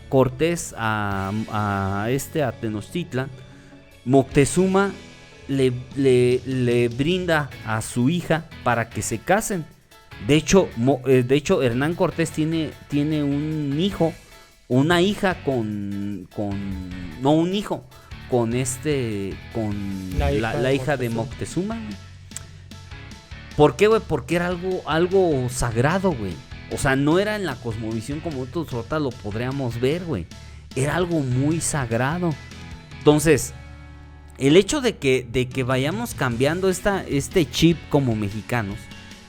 Cortés a Tenochtitlan, Moctezuma le brinda a su hija para que se casen. De hecho, Hernán Cortés tiene un hijo, una hija con la hija de Moctezuma. ¿Por qué, güey? Porque era algo sagrado, güey. O sea, no era en la cosmovisión como nosotros ahorita lo podríamos ver, güey. Era algo muy sagrado. Entonces, el hecho de que vayamos cambiando este chip como mexicanos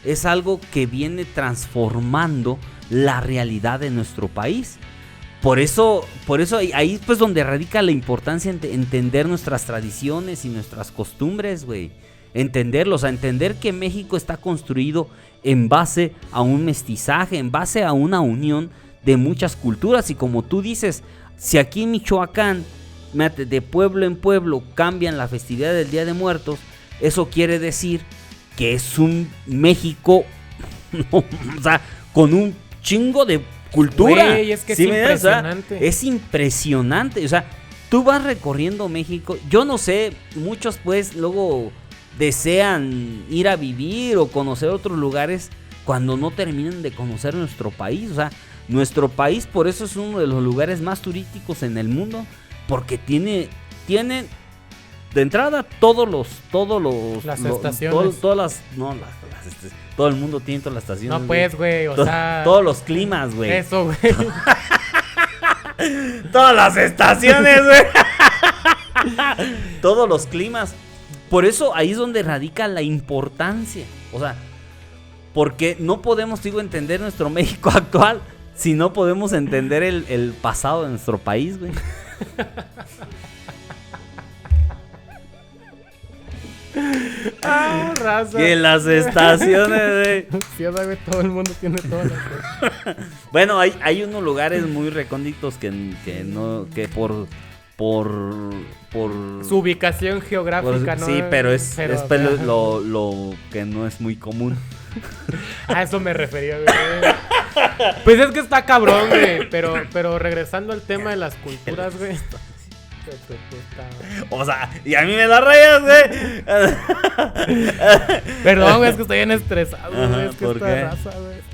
es algo que viene transformando la realidad de nuestro país. Por eso ahí pues donde radica la importancia en entender nuestras tradiciones y nuestras costumbres, güey. Entenderlos, a entender que México está construido en base a un mestizaje, en base a una unión de muchas culturas. Y como tú dices, si aquí en Michoacán, de pueblo en pueblo, cambian la festividad del Día de Muertos, eso quiere decir que es un México, o sea, con un chingo de cultura. Güey, es que ¿Sí es impresionante. O sea, es impresionante. O sea, tú vas recorriendo México. Yo no sé, muchos pues luego desean ir a vivir o conocer otros lugares cuando no terminan de conocer nuestro país. O sea, nuestro país por eso es uno de los lugares más turísticos en el mundo, porque tiene de entrada las estaciones. Todo el mundo tiene todas las estaciones. No, pues, güey, o sea, todos los climas, güey. eso, güey. Todas las estaciones, güey. Todos los climas. Por eso ahí es donde radica la importancia. O sea, porque no podemos, digo, entender nuestro México actual si no podemos entender el pasado de nuestro país, güey. Raza. Que las estaciones, güey. Sí, güey, todo el mundo tiene todas las cosas. Bueno, hay unos lugares muy recónditos que por Su ubicación geográfica, ¿no? Sí, pero es lo que no es muy común. A eso me refería, güey. Pues es que está cabrón, güey. Pero regresando al tema de las culturas, güey. O sea, y a mí me da rayas, güey. Perdón, güey, es que estoy bien estresado, güey. Es que ¿por esta qué? raza, güey, es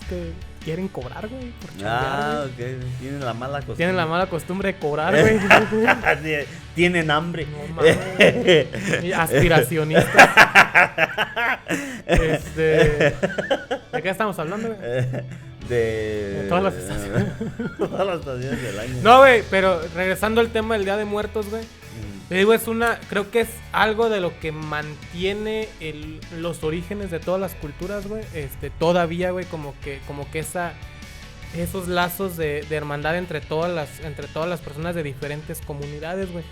que quieren cobrar, güey, por chambear, Ah, güey. ok. Tienen la mala costumbre. Tienen la mala costumbre de cobrar, güey. Tienen hambre. No mames. Aspiracionistas. ¿De qué estamos hablando, güey? De todas las estaciones. Todas las estaciones del año. No, güey, pero regresando al tema del Día de Muertos, güey. Te digo, creo que es algo de lo que mantiene los orígenes de todas las culturas, güey. Todavía, güey, como que esos lazos de hermandad entre todas las personas de diferentes comunidades, güey.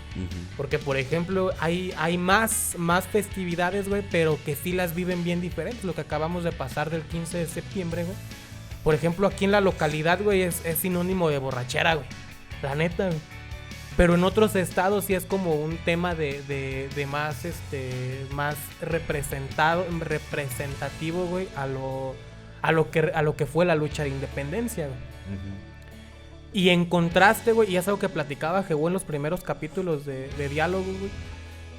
Porque, por ejemplo, hay más festividades, güey, pero que sí las viven bien diferentes. Lo que acabamos de pasar del 15 de septiembre, güey. Por ejemplo, aquí en la localidad, güey, es sinónimo de borrachera, güey. La neta, güey. Pero en otros estados sí es como un tema de más representativo, güey, a lo que fue la lucha de independencia, güey. Y en contraste, güey, y es algo que platicaba Jehú en los primeros capítulos de diálogo, güey,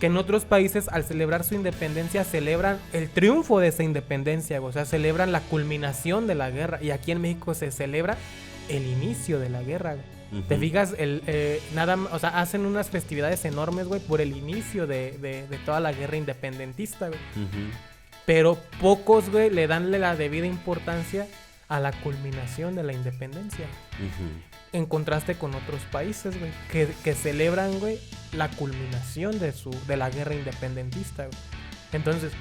que en otros países al celebrar su independencia celebran el triunfo de esa independencia, güey. O sea, celebran la culminación de la guerra. Y aquí en México se celebra el inicio de la guerra, güey. Te fijas, o sea, hacen unas festividades enormes, güey, por el inicio de toda la guerra independentista, güey. pero pocos, güey, le dan la debida importancia a la culminación de la independencia. En contraste con otros países, güey, que celebran, güey, la culminación de la guerra independentista, güey. Entonces,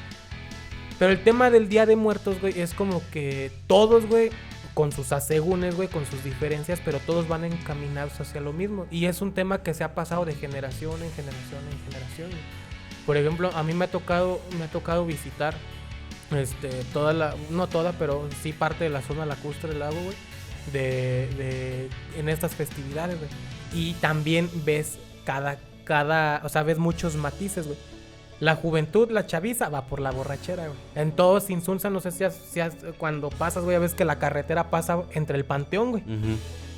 pero el tema del Día de Muertos, güey, es como que todos, güey, con sus asegúnes, güey, con sus diferencias, pero todos van encaminados hacia lo mismo. Y es un tema que se ha pasado de generación en generación en generación, güey. Por ejemplo, a mí me ha tocado visitar no toda, pero sí parte de la zona lacustre del lago, güey, en estas festividades, güey. Y también ves o sea, ves muchos matices, güey. La juventud, la chaviza, va por la borrachera, güey. En todo Sinsunza, no sé si cuando pasas, güey, ves que la carretera pasa entre el panteón, güey.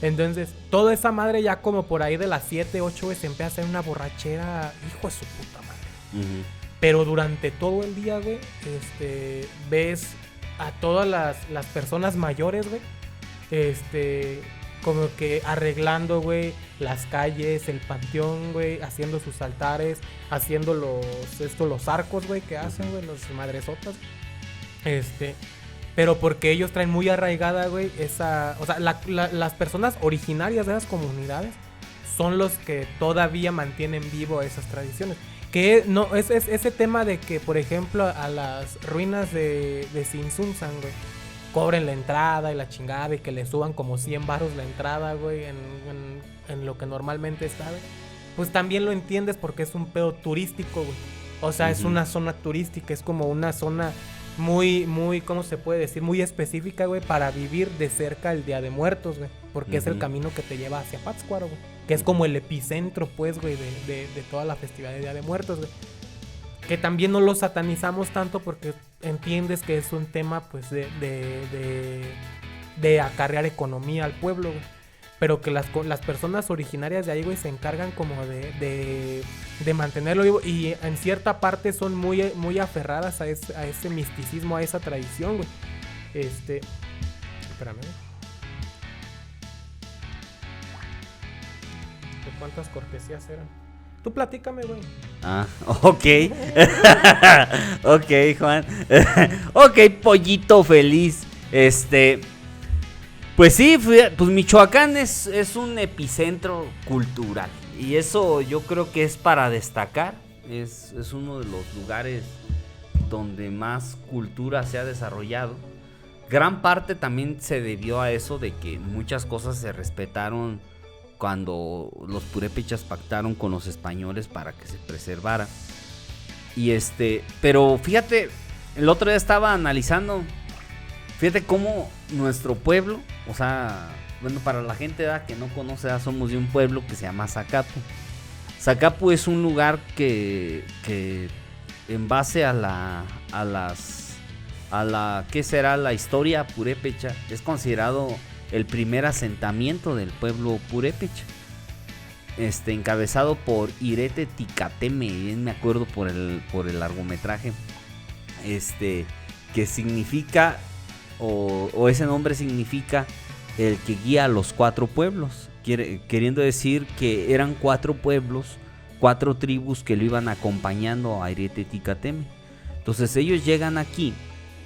Entonces, toda esa madre ya como por ahí de las 7, 8, güey, se empieza a hacer una borrachera, hijo de su puta madre. Pero durante todo el día, güey, ves a todas las personas mayores, güey, como que arreglando, güey, las calles, el panteón, güey, haciendo sus altares, haciendo los arcos, güey, que hacen, güey, los madresotas. Pero porque ellos traen muy arraigada, güey, o sea, las personas originarias de esas comunidades son los que todavía mantienen vivo esas tradiciones. Que no, es ese tema de que, por ejemplo, a las ruinas de Sinsunzan, güey, cobren la entrada y la chingada y que le suban como 100 varos la entrada, güey, en lo que normalmente está, güey. Pues también lo entiendes porque es un pedo turístico, güey. O sea, es una zona turística, es como una zona muy, muy, ¿cómo se puede decir? Muy específica, güey, para vivir de cerca el Día de Muertos, güey. Porque es el camino que te lleva hacia Pátzcuaro, güey. Que es como el epicentro, pues, güey, de toda la festividad de Día de Muertos, güey. Que también no lo satanizamos tanto porque entiendes que es un tema, pues, de acarrear economía al pueblo, güey. Pero que las personas originarias de ahí, güey, se encargan como de mantenerlo vivo. Y en cierta parte son muy, muy aferradas a ese misticismo, a esa tradición, güey. Espérame, güey. ¿De cuántas cortesías eran? Tú platícame, güey. Ok. Ok, Juan. Ok, pollito feliz. Pues sí, pues Michoacán es un epicentro cultural. Y eso yo creo que es para destacar. Es uno de los lugares donde más cultura se ha desarrollado. Gran parte también se debió a eso de que muchas cosas se respetaron cuando los purépechas pactaron con los españoles para que se preservara. Y pero fíjate, el otro día estaba analizando, fíjate cómo nuestro pueblo, o sea, bueno, para la gente que no conoce, somos de un pueblo que se llama Zacapu. Zacapu es un lugar que en base a ¿qué será? La historia purépecha, es considerado el primer asentamiento del pueblo purépecha, encabezado por Irete Ticateme, me acuerdo por el largometraje, que significa, o ese nombre significa el que guía a los 4 pueblos, queriendo decir que eran 4 pueblos, 4 tribus que lo iban acompañando a Irete Ticateme. Entonces ellos llegan aquí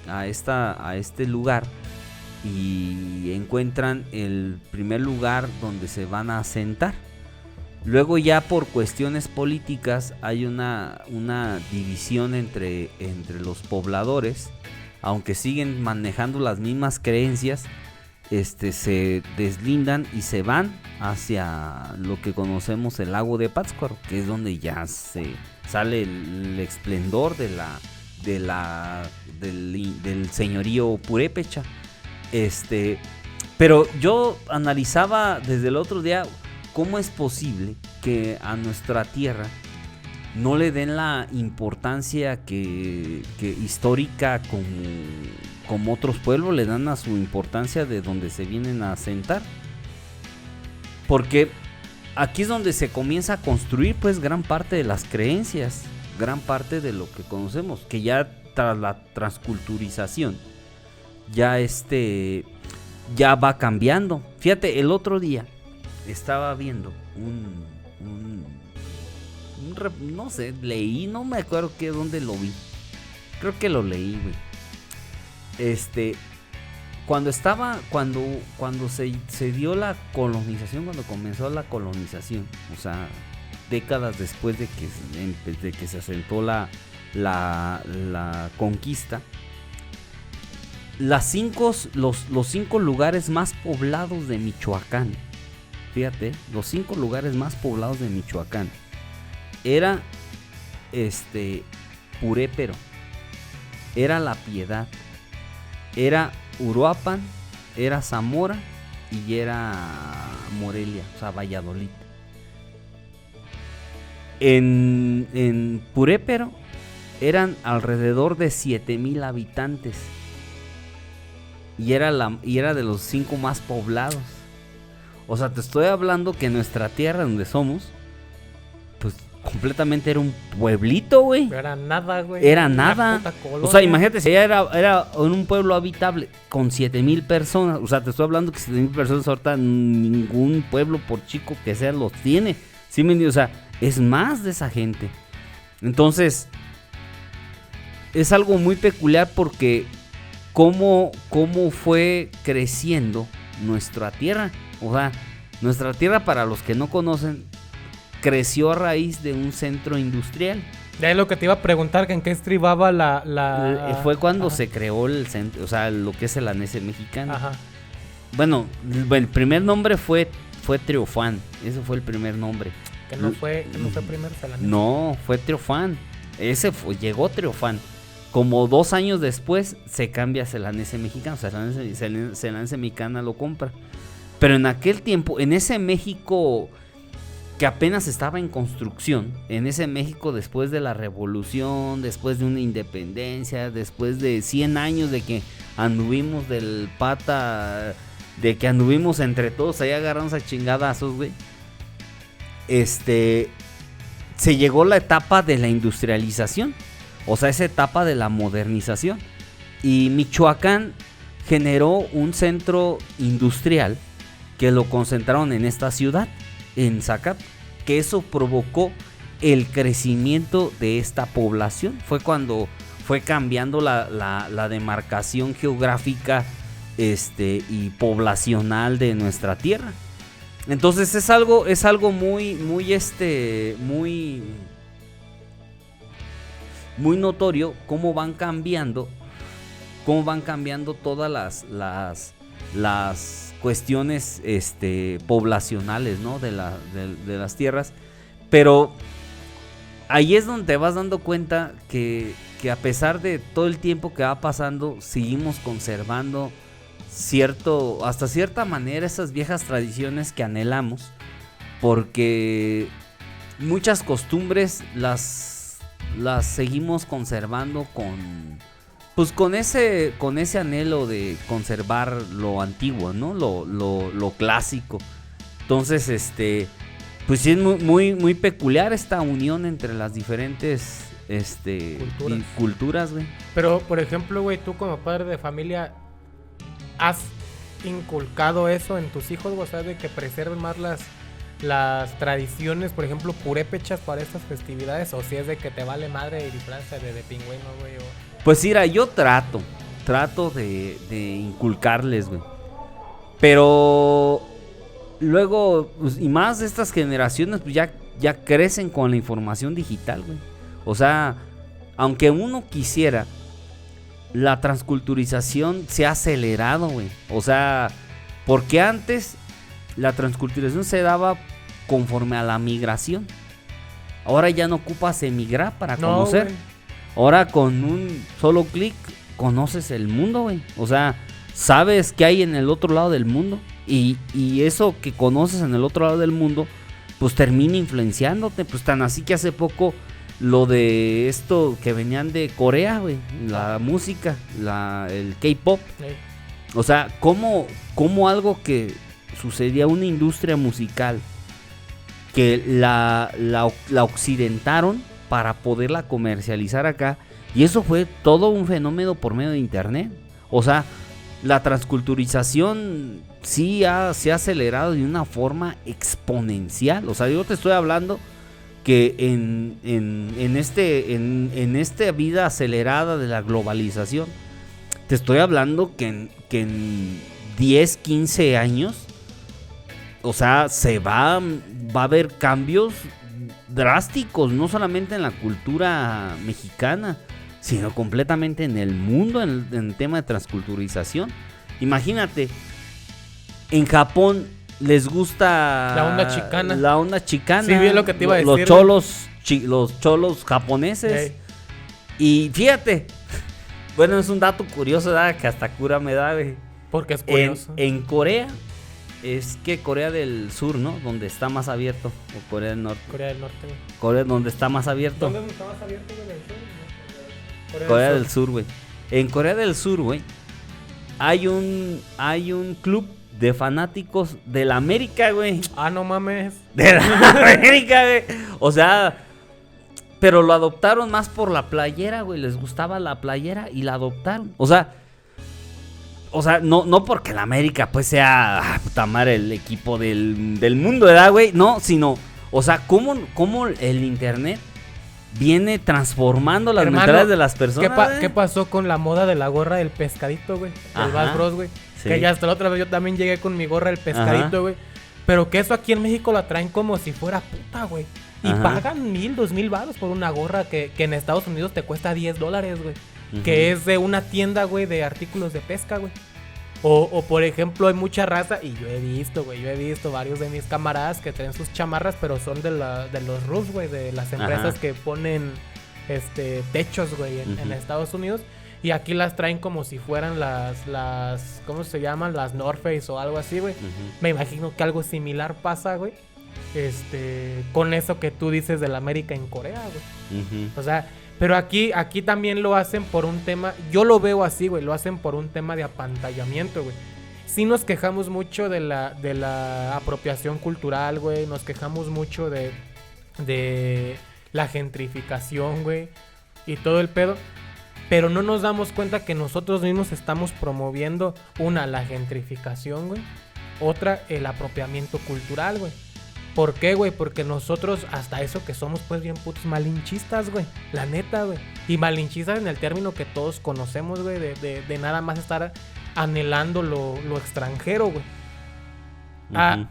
a este lugar y encuentran el primer lugar donde se van a asentar. Luego ya por cuestiones políticas hay una división entre los pobladores, aunque siguen manejando las mismas creencias, se deslindan y se van hacia lo que conocemos el lago de Pátzcuaro, que es donde ya se sale el esplendor del señorío purépecha. Pero yo analizaba desde el otro día cómo es posible que a nuestra tierra no le den la importancia que histórica como otros pueblos le dan a su importancia de donde se vienen a asentar. Porque aquí es donde se comienza a construir pues gran parte de las creencias, gran parte de lo que conocemos, que ya tras la transculturización ya va cambiando. Fíjate, el otro día estaba viendo no sé, leí, no me acuerdo dónde lo vi, Creo que lo leí, güey. Cuando se dio la colonización, cuando comenzó la colonización, o sea, décadas después de que se asentó la conquista, los 5 lugares más poblados de Michoacán, fíjate, los 5 lugares más poblados de Michoacán, era Purépero, era La Piedad, era Uruapan, era Zamora y era Morelia, o sea, Valladolid. En Purépero eran alrededor de 7,000 habitantes y era de los 5 más poblados. O sea, te estoy hablando que nuestra tierra donde somos, pues completamente era un pueblito, güey. Pero era nada, güey. Era Una nada. puta colonia. O sea, imagínate, si era en un pueblo habitable con 7,000 personas. O sea, te estoy hablando que 7,000 personas ahorita ningún pueblo, por chico que sea, los tiene. ¿Sí me entiendes? O sea, es más de esa gente. Entonces, es algo muy peculiar porque cómo fue creciendo nuestra tierra. O sea, nuestra tierra, para los que no conocen, creció a raíz de un centro industrial. Ya es lo que te iba a preguntar, que en qué estribaba Fue cuando Ajá. se creó el centro, o sea, lo que es el anese mexicano. Ajá. Bueno, el primer nombre fue Triofán. Ese fue el primer nombre. Que no fue primero Salanés. No, fue Triofán. Llegó Triofán. Como 2 años después se cambia a Celanese mexicano. O sea, Celanese mexicana lo compra. Pero en aquel tiempo, en ese México que apenas estaba en construcción, en ese México después de la revolución, después de una independencia, después de 100 años de que anduvimos del pata, de que anduvimos entre todos ahí agarramos a chingadazos, güey. Se llegó la etapa de la industrialización, o sea, esa etapa de la modernización. Y Michoacán generó un centro industrial que lo concentraron en esta ciudad, en Zacapa, que eso provocó el crecimiento de esta población. Fue cuando fue cambiando la demarcación geográfica y poblacional de nuestra tierra. Entonces es algo muy notorio cómo van cambiando todas las cuestiones poblacionales, ¿no? de las tierras. Pero ahí es donde te vas dando cuenta que a pesar de todo el tiempo que va pasando, seguimos conservando hasta cierta manera esas viejas tradiciones que anhelamos, porque muchas costumbres las seguimos conservando con ese anhelo de conservar lo antiguo, ¿no? Lo clásico. Entonces, pues sí es muy peculiar esta unión entre las diferentes culturas, güey. Pero, por ejemplo, güey, tú como padre de familia, ¿has inculcado eso en tus hijos, güey? O sea, de que preserven más las tradiciones, por ejemplo, purépechas para estas festividades, o si es de que te vale madre y disfraza de pingüino, güey, Pues mira, yo trato de inculcarles, güey. Pero luego, pues, y más de estas generaciones, pues ya crecen con la información digital, güey. O sea, aunque uno quisiera, la transculturización se ha acelerado, güey. O sea, porque antes la transculturización se daba conforme a la migración. Ahora ya no ocupas emigrar para conocer. güey. Ahora con un solo clic conoces el mundo, güey. O sea, sabes qué hay en el otro lado del mundo. Y eso que conoces en el otro lado del mundo, pues termina influenciándote. Pues tan así que hace poco lo de esto que venían de Corea, güey. La música, el K-pop. Sí. O sea, como algo que sucedía, una industria musical, que la occidentaron para poderla comercializar acá. Y eso fue todo un fenómeno por medio de internet. O sea, la transculturización sí se ha acelerado de una forma exponencial. O sea, yo te estoy hablando que en esta vida acelerada de la globalización, te estoy hablando que en 10, 15 años, o sea, va a haber cambios drásticos, no solamente en la cultura mexicana, sino completamente en el mundo, en el tema de transculturización. Imagínate, en Japón les gusta La onda chicana. La onda chicana. Sí, bien lo que te iba a decir. Los cholos japoneses. Ey. Y fíjate, bueno, es un dato curioso, ¿verdad? Que hasta cura me da, güey. Porque es curioso. En Corea, es que Corea del Sur, ¿no? Donde está más abierto. O Corea del Norte. Corea del Norte, güey. Corea donde está más abierto. ¿Dónde está más abierto, güey? ¿Del sur? Corea del Sur, güey. En Corea del Sur, güey, hay un club de fanáticos de la América, güey. Ah, no mames. De la América, güey. O sea, pero lo adoptaron más por la playera, güey. Les gustaba la playera y la adoptaron. O sea, no porque la América pues sea, puta madre, el equipo del mundo, ¿verdad, güey? No, sino, o sea, cómo el internet viene transformando las Hermano, mentalidades de las personas. ¿Qué pasó con la moda de la gorra del pescadito, güey? Del Ajá, Bass Bros, güey. sí. Que ya hasta la otra vez yo también llegué con mi gorra del pescadito, güey. Pero que eso aquí en México la traen como si fuera puta, güey. Y Ajá. pagan 1,000, 2,000 baros por una gorra que en Estados Unidos te cuesta $10, güey. Ujú. Que es de una tienda, güey, de artículos de pesca, güey. O por ejemplo, hay mucha raza, y yo he visto varios de mis camaradas que traen sus chamarras, pero son de los roofs, güey, de las empresas Ajá. que ponen techos, güey, en Ujú. Estados Unidos. Y aquí las traen como si fueran las ¿cómo se llaman? Las North Face o algo así, güey. Ujú. Me imagino que algo similar pasa, güey. Con eso que tú dices del América en Corea, güey. Ujú. O sea, pero aquí también lo hacen por un tema, yo lo veo así, güey, lo hacen por un tema de apantallamiento, güey. Sí nos quejamos mucho de la apropiación cultural, güey, nos quejamos mucho de la gentrificación, güey, y todo el pedo, pero no nos damos cuenta que nosotros mismos estamos promoviendo, la gentrificación, güey, otra, el apropiamiento cultural, güey. ¿Por qué, güey? Porque nosotros, hasta eso que somos, pues, bien putos malinchistas, güey. La neta, güey. Y malinchistas en el término que todos conocemos, güey. De nada más estar anhelando lo extranjero, güey. Ujú.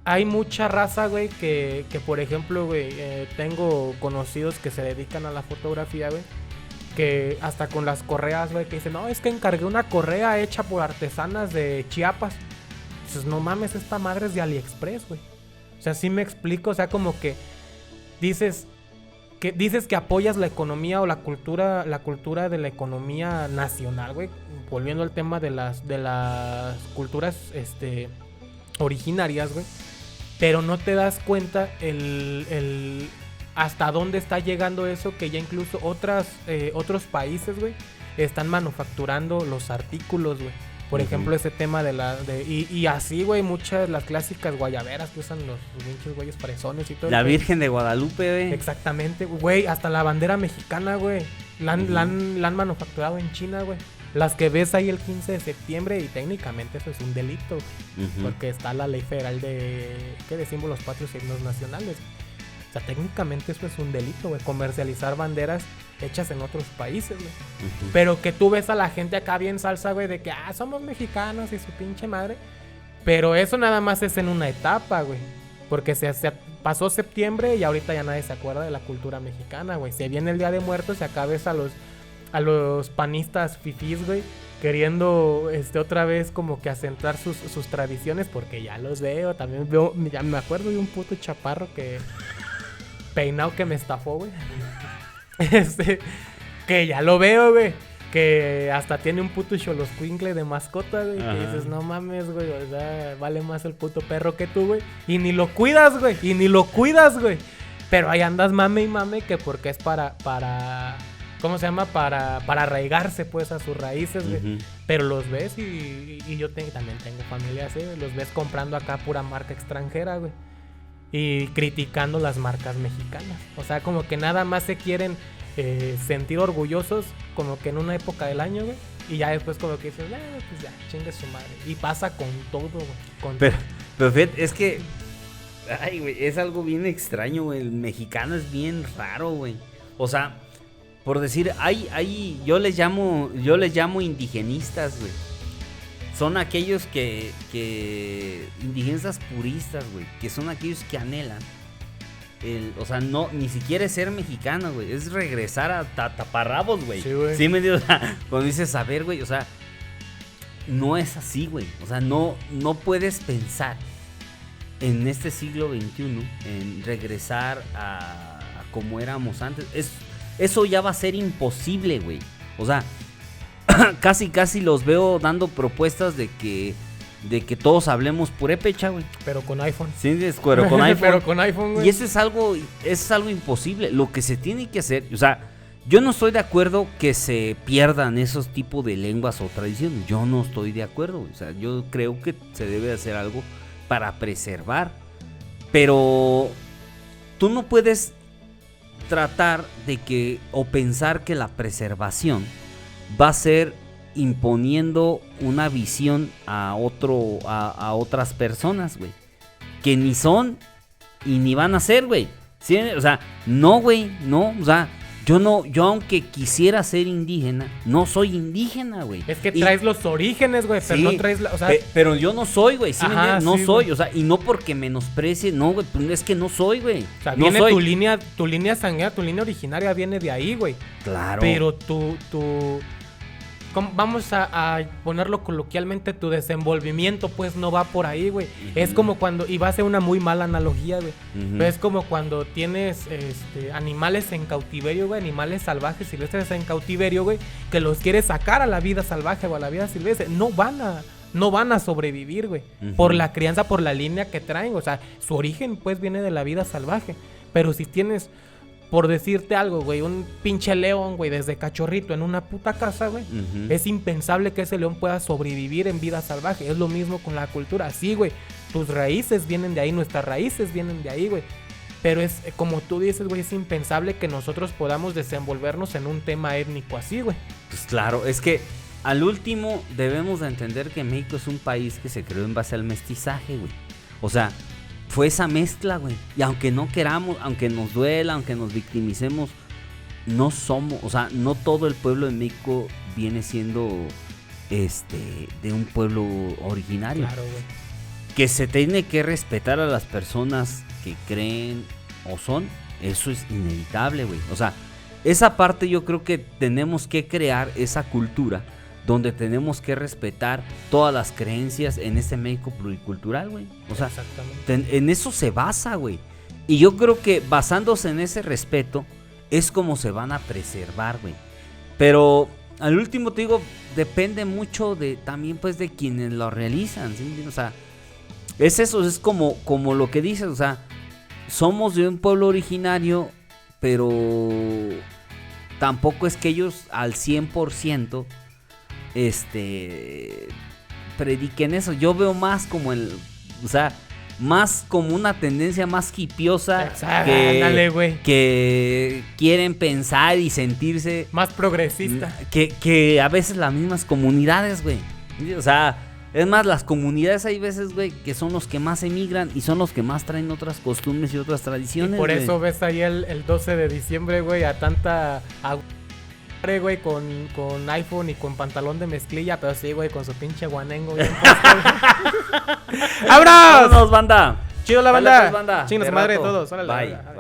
Hay mucha raza, güey, que por ejemplo, güey, tengo conocidos que se dedican a la fotografía, güey. Que hasta con las correas, güey, que dicen, no, es que encargué una correa hecha por artesanas de Chiapas. Dices, no mames, esta madre es de AliExpress, güey. O sea, sí me explico, o sea, como que dices que apoyas la economía o la cultura de la economía nacional, güey. Volviendo al tema de las culturas originarias, güey. Pero no te das cuenta el hasta dónde está llegando eso, que ya incluso otros países, güey, están manufacturando los artículos, güey. Por ejemplo, ese tema y así, güey, muchas las clásicas guayaberas que usan los pinches güeyes fresones y todo. La Virgen de Guadalupe, güey. Exactamente, güey, hasta la bandera mexicana, güey. La han manufacturado en China, güey. Las que ves ahí el 15 de septiembre y técnicamente eso es un delito, Ujú. porque está la ley federal de símbolos patrios y himnos nacionales. O sea, técnicamente eso es un delito, güey, comercializar banderas hechas en otros países, güey. Ujú. Pero que tú ves a la gente acá bien salsa, güey, de que, somos mexicanos y su pinche madre. Pero eso nada más es en una etapa, güey. Porque se pasó septiembre y ahorita ya nadie se acuerda de la cultura mexicana, güey. Se viene el Día de Muertos y acá ves a los panistas fifís, güey, queriendo otra vez como que acentuar sus tradiciones, porque ya los veo. También ya me acuerdo de un puto chaparro que peinado que me estafó, güey. Que ya lo veo, güey. Que hasta tiene un puto xoloscuincle de mascota, güey. Que dices, no mames, güey. O sea, vale más el puto perro que tú, güey. Y ni lo cuidas, güey. Pero ahí andas mame y mame que porque es para ¿cómo se llama? Para arraigarse, pues, a sus raíces, güey. Ujú. Pero los ves y yo también tengo familia así, güey. Los ves comprando acá pura marca extranjera, güey. Y criticando las marcas mexicanas. O sea, como que nada más se quieren sentir orgullosos como que en una época del año, güey. Y ya después como que dicen, pues ya, chingue su madre. Y pasa con todo, güey. Pero fíjate, es que Ay, güey, es algo bien extraño, güey. El mexicano es bien raro, güey. O sea, por decir, yo les llamo indigenistas, güey. Son aquellos que indigenistas puristas, güey, que son aquellos que anhelan o sea, no, ni siquiera es ser mexicano, güey, es regresar a taparrabos, güey. Sí, güey. Sí, me dio, o sea, cuando dices, a ver, güey, o sea, no es así, güey. O sea, no puedes pensar en este siglo XXI en regresar a como éramos antes. Eso ya va a ser imposible, güey. O sea, casi los veo dando propuestas de que todos hablemos purépecha, güey. Pero con iPhone. Sí, pero con iPhone. Pero con iPhone, güey. Y eso es algo imposible. Lo que se tiene que hacer, o sea, yo no estoy de acuerdo que se pierdan esos tipos de lenguas o tradiciones. Yo no estoy de acuerdo, güey. O sea, yo creo que se debe hacer algo para preservar. Pero tú no puedes tratar de que o pensar que la preservación va a ser imponiendo una visión a otras personas, güey, que ni son y ni van a ser, güey. ¿Sí? O sea, no, güey, no, o sea, yo aunque quisiera ser indígena, no soy indígena, güey. Es que traes los orígenes, güey, pero sí, no traes o sea, pero yo no soy, güey, ¿sí me ajá, entiendes? No sí, soy, güey. o sea, y no porque menosprecie, no, güey, pues es que no soy, güey. O sea, no viene soy. tu línea sanguínea, tu línea originaria viene de ahí, güey. Claro. Pero vamos a ponerlo coloquialmente, tu desenvolvimiento pues no va por ahí, güey. Es como cuando, y va a ser una muy mala analogía, güey, pero es como cuando tienes animales en cautiverio, güey, animales salvajes, silvestres en cautiverio, güey, que los quieres sacar a la vida salvaje o a la vida silvestre, no van a sobrevivir, güey, por la crianza, por la línea que traen, o sea, su origen pues viene de la vida salvaje, pero si tienes, por decirte algo, güey, un pinche león, güey, desde cachorrito en una puta casa, güey, es impensable que ese león pueda sobrevivir en vida salvaje. Es lo mismo con la cultura. Sí, güey, tus raíces vienen de ahí, nuestras raíces vienen de ahí, güey. Pero es, como tú dices, güey, es impensable que nosotros podamos desenvolvernos en un tema étnico así, güey. Pues claro, es que al último debemos de entender que México es un país que se creó en base al mestizaje, güey. O sea, fue esa mezcla, güey. Y aunque no queramos, aunque nos duela, aunque nos victimicemos, no somos, o sea, no todo el pueblo de México viene siendo de un pueblo originario. Claro, güey. Que se tiene que respetar a las personas que creen o son, eso es inevitable, güey. O sea, esa parte yo creo que tenemos que crear esa cultura donde tenemos que respetar todas las creencias en este México pluricultural, güey. O sea, en eso se basa, güey. Y yo creo que basándose en ese respeto es como se van a preservar, güey. Pero al último te digo, depende mucho de también pues de quienes lo realizan, ¿sí? O sea, es eso, es como lo que dices, o sea, somos de un pueblo originario, pero tampoco es que ellos al 100% prediquen eso. Yo veo más como o sea, más como una tendencia más hipiosa que quieren pensar y sentirse más progresista que a veces las mismas comunidades, güey. O sea, es más, las comunidades hay veces, güey, que son los que más emigran y son los que más traen otras costumbres y otras tradiciones. Y por güey. eso ves ahí el 12 de diciembre, güey, a tanta güey, con iPhone y con pantalón de mezclilla, pero sí, güey, con su pinche guanengo bien puesto. ¡Abras! ¡Vámonos, banda! Chido la Dale, banda. pues, banda. Chingas De madre de rato. todos. Órale, Bye, órale. bye.